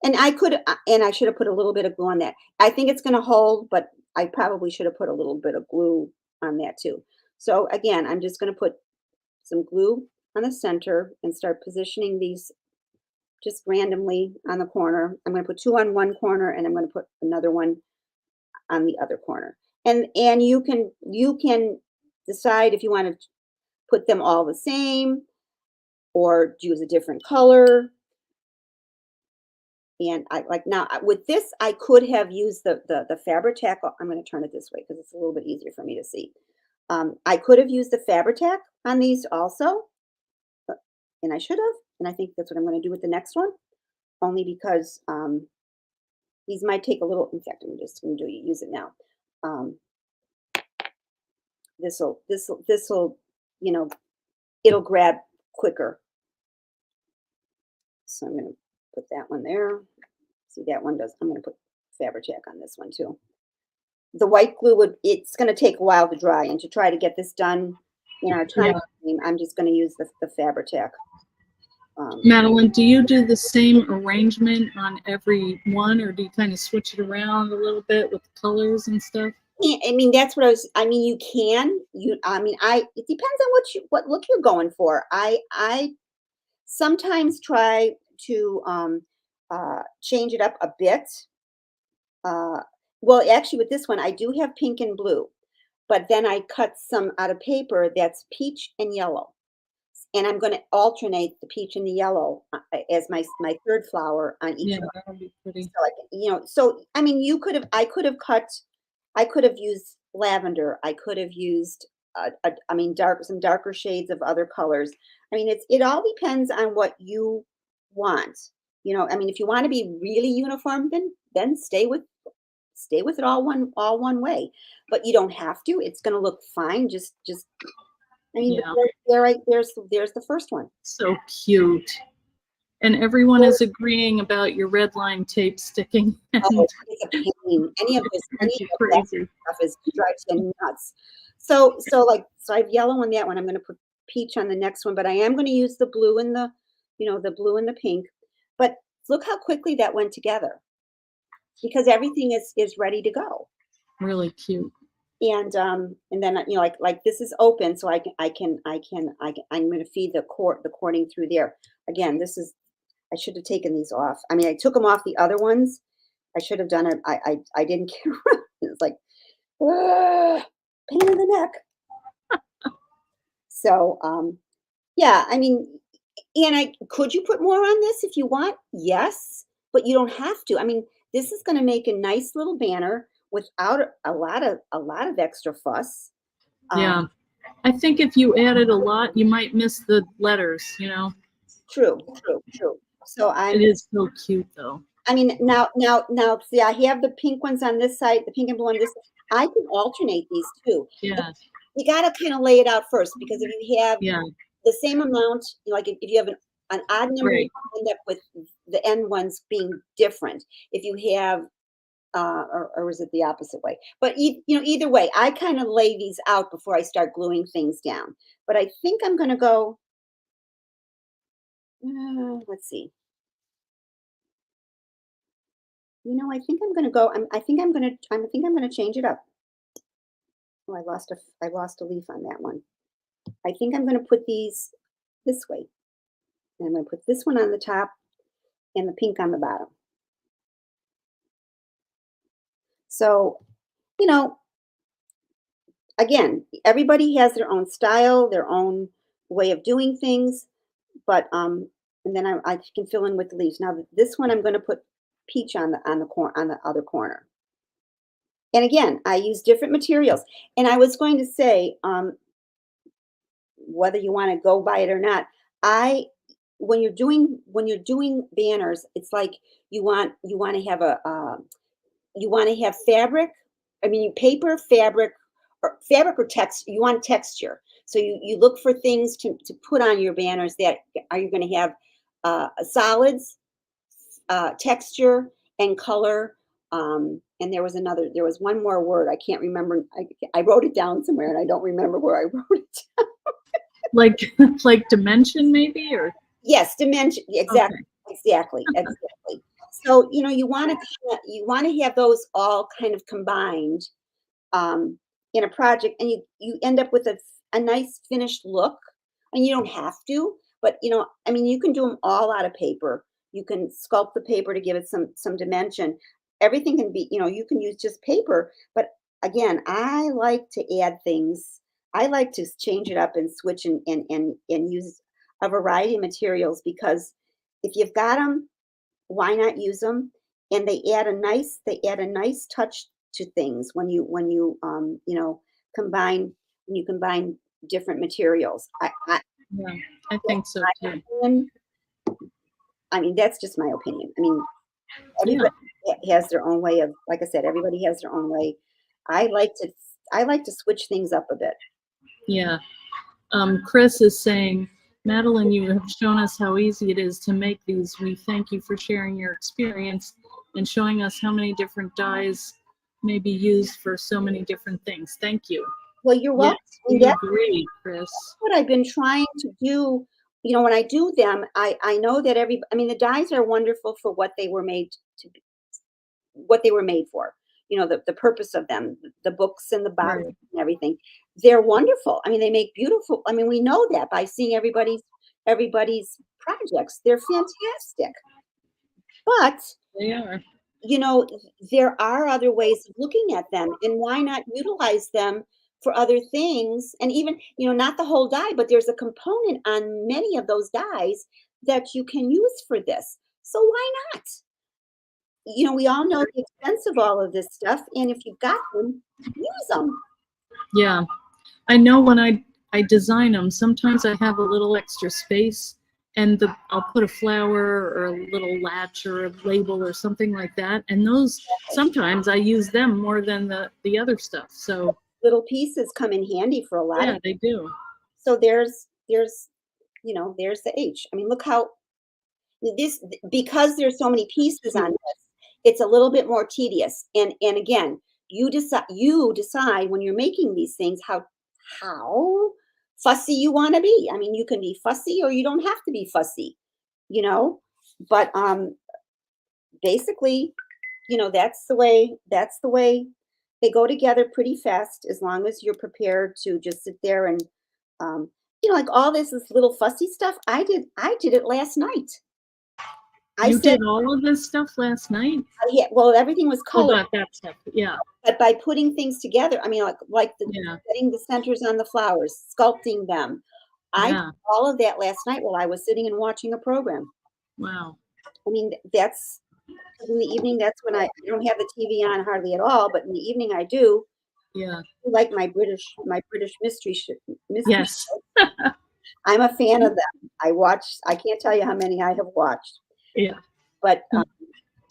And I should have put a little bit of glue on that. I think it's going to hold, but I probably should have put a little bit of glue on that too. So again, I'm just going to put some glue on the center and start positioning these just randomly on the corner. I'm going to put 2 on one corner, and I'm going to put another one on the other corner. And you can decide if you want to put them all the same or use a different color. And now with this, I could have used the Fabri-Tac. I'm going to turn it this way because it's a little bit easier for me to see. I could have used the Fabri-Tac on these also, and I should have. And I think that's what I'm going to do with the next one, only because these might take a little. In fact, I'm just going to use it now. This'll it'll grab quicker. So I'm going to put that one there. See, that one does. I'm going to put Fabri-Tac on this one too. The white glue it's going to take a while to dry, and to try to get this done in our time frame, I'm just going to use the Fabri-Tac. Madeline, do you do the same arrangement on every one, or do you kind of switch it around a little bit with the colors and stuff? I mean, that's what you can. It depends on what look you're going for. I sometimes try to change it up a bit. Well, actually, with this one, I do have pink and blue, but then I cut some out of paper that's peach and yellow. And I'm going to alternate the peach and the yellow as my third flower on each one. That'll be pretty. So I mean, I could have used lavender. I could have used, some darker shades of other colors. I mean, it all depends on what you want. If you want to be really uniform, then stay with it all one way. But you don't have to. It's going to look fine. Just I mean, Yeah. there's the first one. So cute. And everyone is agreeing about your red line tape sticking. Oh, And it's a pain. Any of it's that crazy. stuff drives you nuts. So I have yellow on that one. I'm going to put peach on the next one, but I am going to use the blue and the blue and the pink. But look how quickly that went together, because everything is ready to go. Really cute. And then like this is open, so I'm going to feed the cording through there. Again, I should have taken these off. I mean, I took them off the other ones. I should have done it. I didn't care. It's like, pain in the neck. So, yeah, I mean, could you put more on this if you want? Yes, but you don't have to. I mean, this is going to make a nice little banner without a lot of extra fuss. Yeah. I think if you added a lot, you might miss the letters, True. So It is so cute though. I mean, now, see, I have the pink ones on this side, the pink and blue on this side. I can alternate these too. Yeah. You got to kind of lay it out first, because if you have Yeah. the same amount, like if you have an odd number, Right. you end up with the end ones being different. If you have, or is it the opposite way? But either way, I kind of lay these out before I start gluing things down. But I think I'm going to go. Let's see. I think I'm going to go. I think I'm going to change it up. Oh, I lost a leaf on that one. I think I'm going to put these this way. And I'm going to put this one on the top and the pink on the bottom. So, again, everybody has their own style, their own way of doing things, but and then I can fill in with the leaves. Now this one I'm going to put peach on the other corner. And again, I use different materials. And I was going to say, whether you want to go by it or not, when you're doing banners, it's like you want to have fabric. I mean, paper, fabric or text. You want texture, so you look for things to put on your banners that are you going to have solids, texture, and color. And there was one more word. I can't remember. I wrote it down somewhere and I don't remember where I wrote it down. like dimension maybe, or yes, dimension. Exactly. Okay. Exactly. So, you want to have those all kind of combined in a project, and you end up with a nice finished look. And you don't have to, but I mean, you can do them all out of paper. You can sculpt the paper to give it some dimension. Everything can be, you can use just paper. But again, I like to add things. I like to change it up and switch and use a variety of materials, because if you've got them, why not use them? And they add a nice touch to things when you combine different materials. yeah, I think so too. I mean, that's just my opinion. I mean, Yeah. everybody has their own way of, like I said, everybody has their own way. I like to switch things up a bit. Yeah. Chris is saying, Madeline, you have shown us how easy it is to make these. We thank you for sharing your experience and showing us how many different dyes may be used for so many different things. Thank you. Well, you're welcome. Yes, we agree, Chris. That's what I've been trying to do. When I do them, I know that the dyes are wonderful for what they were made for. The purpose of them, the books and the bottles and everything. They're wonderful. I mean, they make beautiful. I mean, we know that by seeing everybody's projects. They're fantastic. But they are. There are other ways of looking at them, and why not utilize them for other things? And even, not the whole die, but there's a component on many of those dyes that you can use for this. So why not? We all know the expense of all of this stuff, and if you've got them, use them. Yeah, I know when I design them, sometimes I have a little extra space, and I'll put a flower or a little latch or a label or something like that, and those sometimes I use them more than the other stuff. So little pieces come in handy for a lot. Yeah, they do. So there's you know, there's the H. I mean, look how this, because there's so many pieces on this, it's a little bit more tedious. And again, you decide when you're making these things how fussy you want to be. I mean, you can be fussy or you don't have to be fussy, you know. But basically, you know, that's the way they go together pretty fast, as long as you're prepared to just sit there and you know, like all this little fussy stuff. I did it last night. I You said, did all of this stuff last night? yeah, well, everything was Oh, colored, that stuff. Yeah. but by putting things together, I mean, Yeah. setting the centers on the flowers, sculpting them. I did Yeah. all of that last night while I was sitting and watching a program. Wow. I mean, that's in the evening. That's when I don't have the TV on hardly at all, but in the evening I do. Yeah. I like my British mystery Yes. I'm a fan of them. I can't tell you how many I have watched. Yeah. But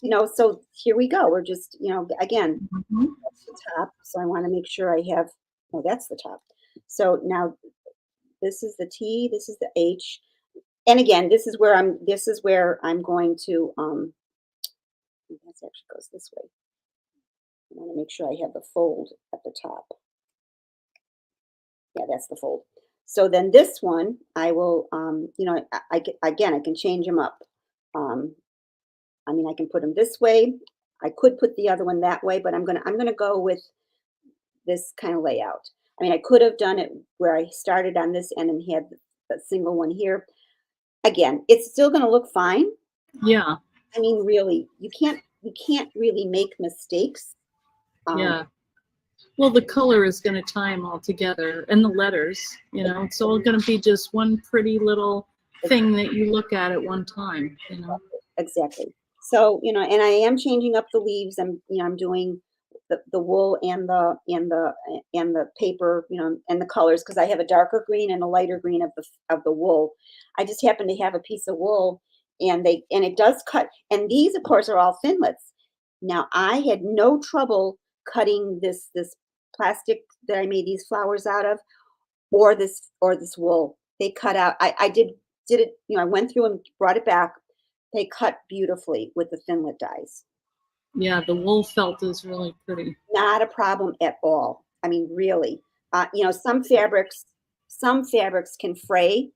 you know, so here we go. We're just, you know, again, Mhm. that's the top. So I want to make sure I have, oh, that's the top. So now this is the T, this is the H. And again, this is where I'm going to that actually goes this way. I want to make sure I have the fold at the top. Yeah, that's the fold. So then this one, I will, you know, I can change them up. I mean, I can put them this way. I could put the other one that way, but I'm gonna go with this kind of layout. I mean, I could have done it where I started on this end and had a single one here. Again, it's still gonna look fine. Yeah. I mean, really, you can't really make mistakes. Yeah. Well, the color is going to tie them all together, and the letters, you know, it's all going to be just one pretty little thing that you look at one time, you know. Exactly. So, you know, and I am changing up the leaves. I'm doing the wool and the paper, you know, and the colors, because I have a darker green and a lighter green of the wool. I just happen to have a piece of wool, and it does cut. And these, of course, are all thinlits. Now, I had no trouble cutting this plastic that I made these flowers out of, or this wool. They cut out. I did it. You know, I went through and brought it back. They cut beautifully with the thinlit dyes. Yeah, the wool felt is really pretty. Not a problem at all. I mean, really. You know, some fabrics can fray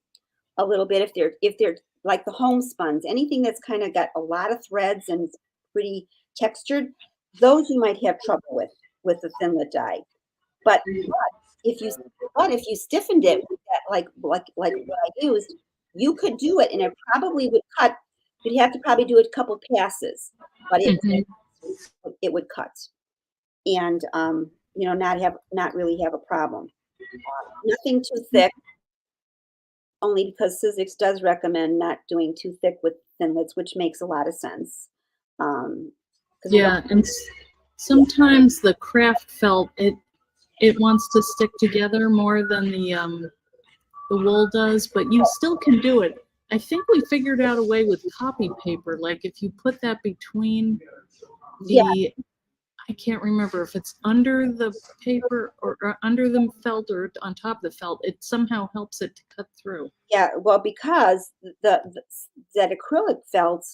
a little bit if they're like the homespuns. Anything that's kind of got a lot of threads and pretty textured, those you might have trouble with the thinlit dye. But if you stiffened it with that, like what I used, you could do it, and it probably would cut. You'd have to probably do it a couple passes, but it would cut, and you know, not really have a problem. Nothing too thick, only because Sizzix does recommend not doing too thick with thinlits, which makes a lot of sense. 'Cause we Yeah, and sometimes the craft felt it wants to stick together more than the wool does, but you still can do it. I think we figured out a way with copy paper, like if you put that between yeah, I can't remember if it's under the paper or under the felt or on top of the felt, it somehow helps it to cut through. yeah. Well, because that acrylic felt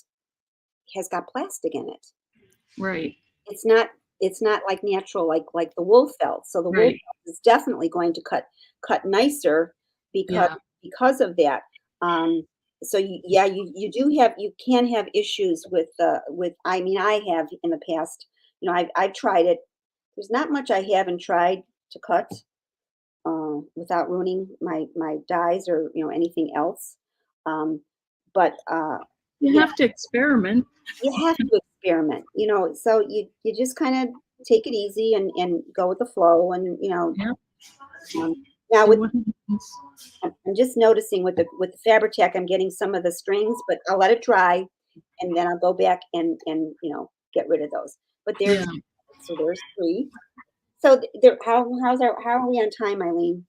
has got plastic in it. Right. It's not like natural, like the wool felt. So the wool Right. felt is definitely going to cut nicer because Yeah. of that. So you can have issues with I mean, I have in the past. You know, I've tried it. There's not much I haven't tried to cut without ruining my dyes or, you know, anything else. But You you have to experiment. you have to experiment, you know, so you just kind of take it easy and go with the flow, and you know, Yeah. um, now See with what happens. I'm just noticing with the Fabri-Tac, I'm getting some of the strings, but I'll let it dry, and then I'll go back and you know, get rid of those. But Yeah. there's 3. So there, how are we on time, Eileen?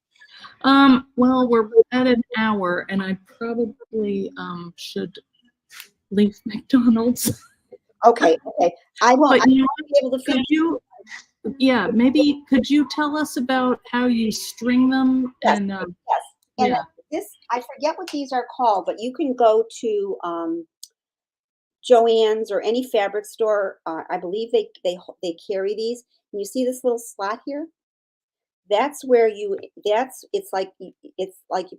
Well, we're at an hour, and I probably should leave McDonald's. Okay, I won't. But you know, Be able to could finish. you? Yeah, maybe could you tell us about how you string them? Yes, And yes. And Yeah. this, I forget what these are called, but you can go to Joann's or any fabric store. I believe they carry these. And you see this little slot here? That's where it's like you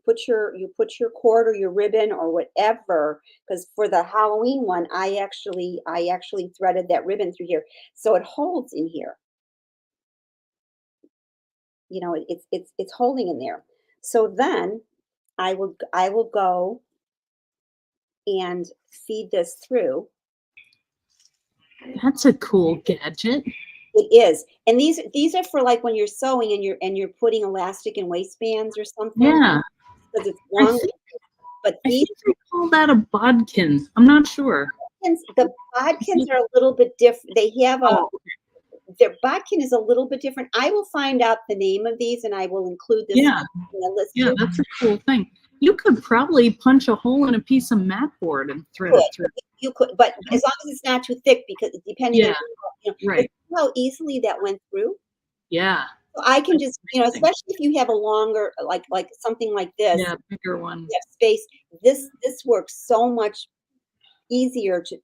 put your cord or your ribbon or whatever, because for the Halloween one I actually threaded that ribbon through here, so it holds in here. It's holding in there. So then I will go and feed this through. That's a cool gadget. It is. And these are for like when you're sewing and you're putting elastic in waistbands or something, Yeah. because it's I long. think But I these think they call that a bodkin. I'm not sure. the bodkins are a little bit different. They have Oh, their bodkin is a little bit different. I will find out the name of these and I will include this yeah. in the list Yeah, too. that's a cool thing. You could probably punch a hole in a piece of mat board and thread Could. it through. You could, but as long as it's not too thick, because depending on, Yeah, but right. see how easily that went through. Yeah. So I can That's just, amazing. especially if you have a longer, like something like this, Yeah, bigger one. you have space. This works so much easier to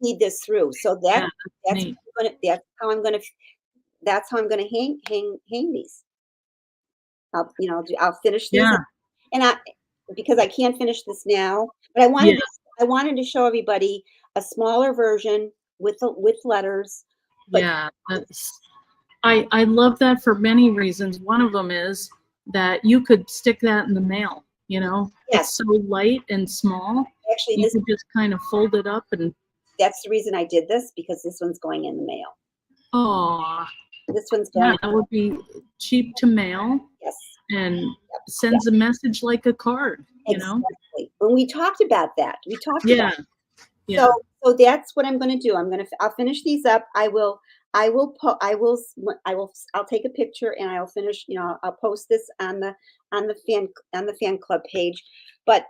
feed this through. So Yeah, that's that's neat. that's how I'm gonna hang these. I'll finish these, Yeah, and because I can't finish this now, but yeah, I wanted to show everybody a smaller version with letters, but yeah. I love that for many reasons. One of them is that you could stick that in the mail, you know? yes, It's so light and small. actually, You could just kind of fold it up and that's the reason I did this, because this one's going in the mail. oh, This one's yeah, going, that would be cheap to mail yes, and yep, sends a message like a card, you know? exactly. When we talked about that, Yeah, so yeah. that's what I'm gonna do. I'll finish these up. I'll take a picture and I'll finish, I'll post this on the fan club page. But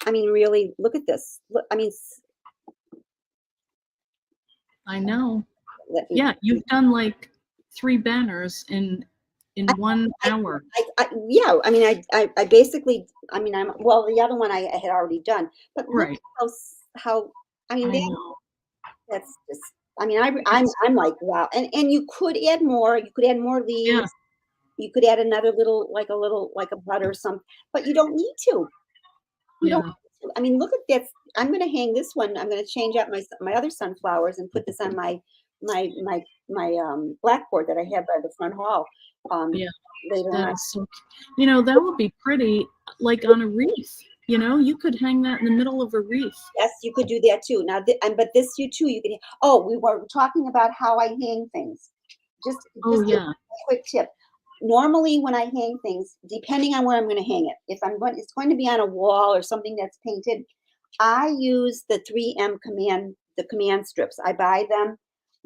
I mean, really, look at this. Look, I mean, I know. let me Yeah, you've done like 3 banners I in 1 I hour. yeah, I mean, I basically, I mean, well, the other one I had already done, but look Right. at how, I mean, I know. that's just, I mean, It's I'm like, wow. And you could add more. You could add more yeah, leaves. You could add another like a bud or something, but you don't need to. You don't yeah. need to. I mean, look at this. I'm gonna hang this one. I'm gonna change out my other sunflowers and put this on my blackboard that I have by the front hall, um, Yeah, later that on. is so that would be pretty, like, on a wreath, you could hang that in the middle of a wreath. Yes, you could do that too. Now, but this you too, you can. Oh, we were talking about how I hang things. Just Oh, just a yeah. quick tip. Normally, when I hang things, depending on where I'm going to hang it, if it's going to be on a wall or something that's painted, I use the 3M the command strips. I buy them.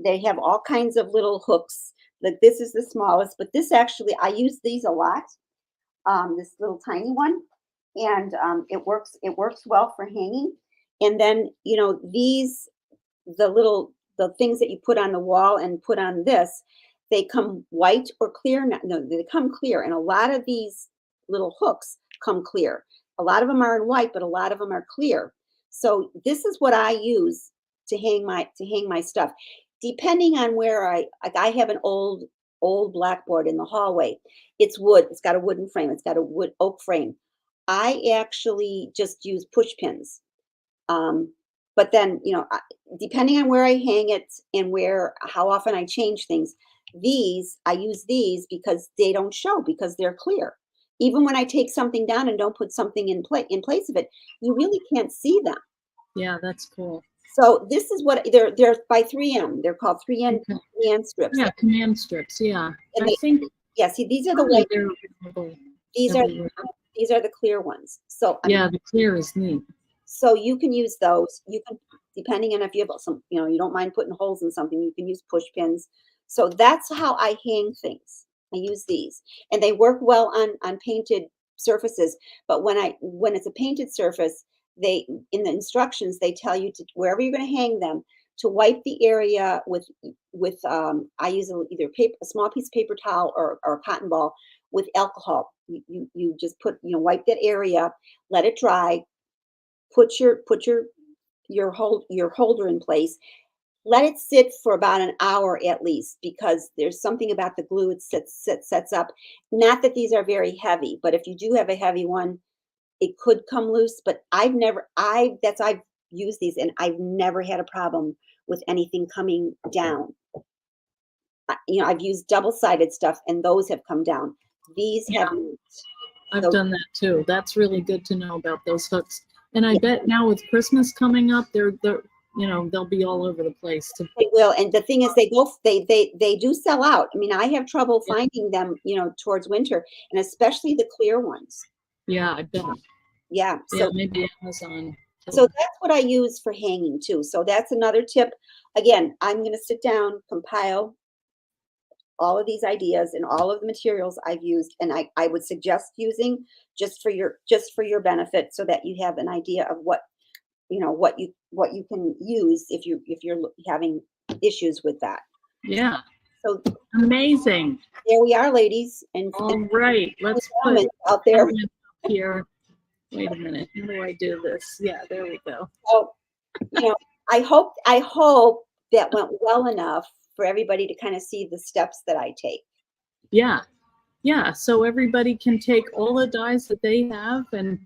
They have all kinds of little hooks. Like this is the smallest, but this actually I use these a lot. This little tiny one, and it works well for hanging. And then the things that you put on the wall and put on this, they come white or clear. No, they come clear, and a lot of these little hooks come clear. A lot of them are in white, but a lot of them are clear. So this is what I use to hang my stuff. Depending on where I have an old blackboard in the hallway. It's wood. It's got a wooden frame. It's got a wood oak frame. I actually just use push pins. Um, but then, depending on where I hang it and how often I change things, I use these because they don't show, because they're clear. Even when I take something down and don't put something in place of it, you really can't see them. Yeah, that's cool. So this is what they're by 3M. They're called 3M Okay. command strips. Yeah, command strips, yeah. And I think yeah, see, these are the probably white. they're available These are everywhere. these are the clear ones. So I mean, Yeah, the clear is neat. so you can use those. You can, depending on if you have some, you don't mind putting holes in something, you can use push pins. So that's how I hang things. I use these, and they work well on painted surfaces. But when it's a painted surface, in the instructions they tell you to, wherever you're going to hang them, to wipe the area with I use either a small piece of paper towel or a cotton ball with alcohol. You just put, wipe that area, let it dry, put your holder in place. Let it sit for about an hour at least, because there's something about the glue it sets up. Not that these are very heavy, but if you do have a heavy one, it could come loose. But I've used these and I've never had a problem with anything coming down. I've used double-sided stuff and those have come down. These haven't. I've done that too. That's really good to know about those hooks. And I bet now with Christmas coming up, they'll be all over the place. They will. And the thing is, they do sell out. I mean, I have trouble finding them, towards winter, and especially the clear ones. Yeah, I bet. Yeah. So maybe Amazon. So that's what I use for hanging too. So that's another tip. Again, I'm going to sit down, compile all of these ideas and all of the materials I've used, and I would suggest using just for your benefit, so that you have an idea of what you can use if you're having issues with that. Yeah. So amazing. There we are, ladies. And all right, let's put it out there here. Wait a minute. How do I do this? Yeah, there we go. So, I hope that went well enough for everybody to kind of see the steps that I take. Yeah. Yeah. So everybody can take all the dies that they have and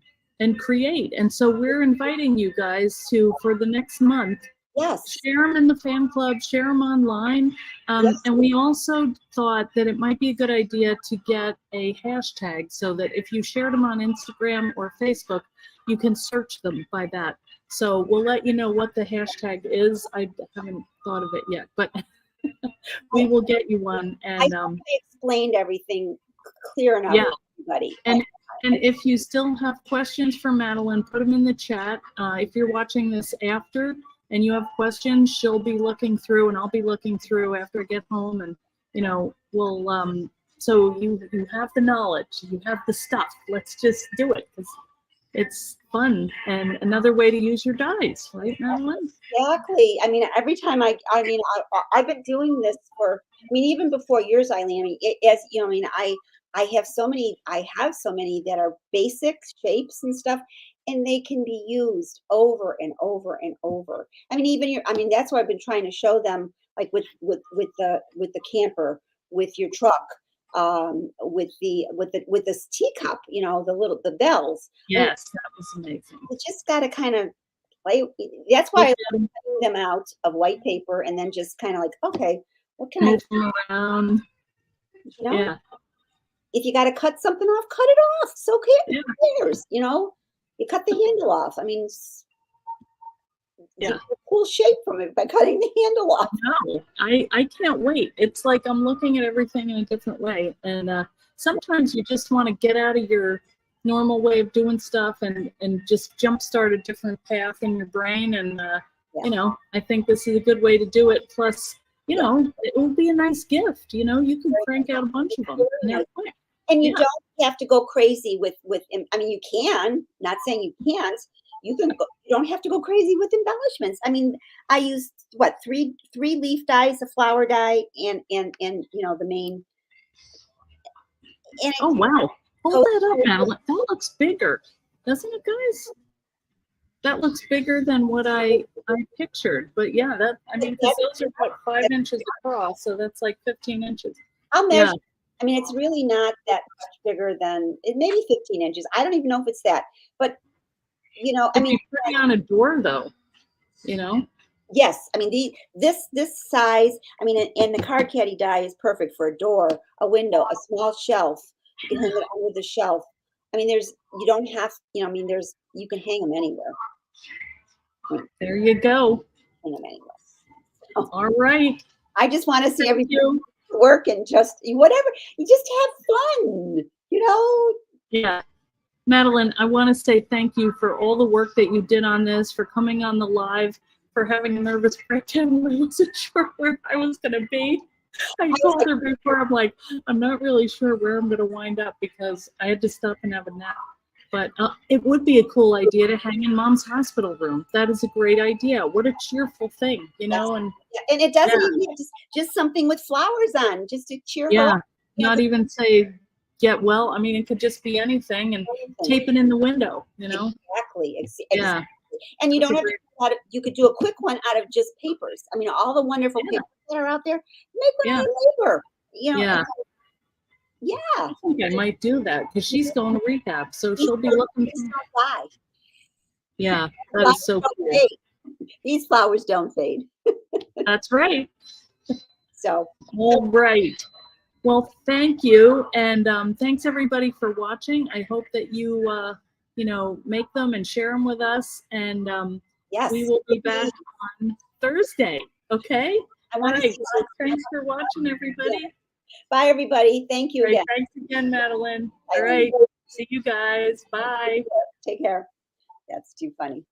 create. And so we're inviting you guys to, for the next month, share them in the fan club, share them online. And we also thought that it might be a good idea to get a hashtag, so that if you shared them on Instagram or Facebook, you can search them by that. So we'll let you know what the hashtag is. I haven't thought of it yet, but we will get you one. And I explained everything clear enough for everybody. And if you still have questions for Madeline, put them in the chat. If you're watching this after and you have questions, she'll be looking through, and I'll be looking through after I get home. And, we'll, so you have the knowledge, you have the stuff. Let's just do it, because it's fun and another way to use your dies, right, Madeline? Exactly. I mean, every time I've been doing this for, even before yours, Eileen. I have so many that are basic shapes and stuff, and they can be used over and over and over. That's why I've been trying to show them, like with the camper, with your truck, with this teacup, the bells. Yes, that was amazing. You just got to kind of play. That's why I love cutting them out of white paper and then just kind of like, okay, what can I do around? Yeah. If you got to cut something off, cut it off. So who cares? You cut the handle off. Get a cool shape from it by cutting the handle off. No, I can't wait. It's like I'm looking at everything in a different way. And sometimes you just want to get out of your normal way of doing stuff and just jumpstart a different path in your brain. And, I think this is a good way to do it. Plus, it will be a nice gift. You can crank out a bunch of them. And you don't have to go crazy with you can, not saying you can't. You don't have to go crazy with embellishments. I used three leaf dies, a flower die, and the main. And oh wow! Hold that up, Madeline. That looks bigger, doesn't it, guys? That looks bigger than what I pictured. But yeah, because those are 5 inches across, so that's like 15 inches. I'll measure. It's really not that much bigger than it. Maybe 15 inches. I don't even know if it's that, but. Pretty on a door, though. Yes, this size. And the card caddy die is perfect for a door, a window, a small shelf. You can hang it under the shelf. You don't have. You can hang them anywhere. There you go. Hang them anywhere. All right. I just want to see everything work and just whatever. You just have fun. Yeah. Madeline, I want to say thank you for all the work that you did on this, for coming on the live, for having a nervous breakdown. I wasn't sure where I was going to be. I told her before, I'm like, I'm not really sure where I'm going to wind up, because I had to stop and have a nap. But it would be a cool idea to hang in Mom's hospital room. That is a great idea. What a cheerful thing, And it doesn't even just something with flowers on, just to cheer her up. Not even say anything. well, I mean, it could just be anything, and tape it in the window, you know? Exactly. Yeah. And you That's don't a have to great, do a lot of, you could do a quick one out of just papers. I mean, all the wonderful yeah, papers that are out there, make one yeah, out of paper. You know, yeah. yeah. I think I might do that because she's going to rehab, so These she'll be looking these for, don't die. yeah, that Flowers is so don't cool. fade. These flowers don't fade. That's right. So All right. Well, thank you, and thanks everybody for watching. I hope that you know, make them and share them with us, and yes, we will be back on Thursday. Okay. I All want to right. see. So thanks for watching, everybody. Bye, everybody. Thank you All right. again. Thanks again, Madeline. Bye, All Lynn. right. See you guys. Bye. Take care. That's too funny.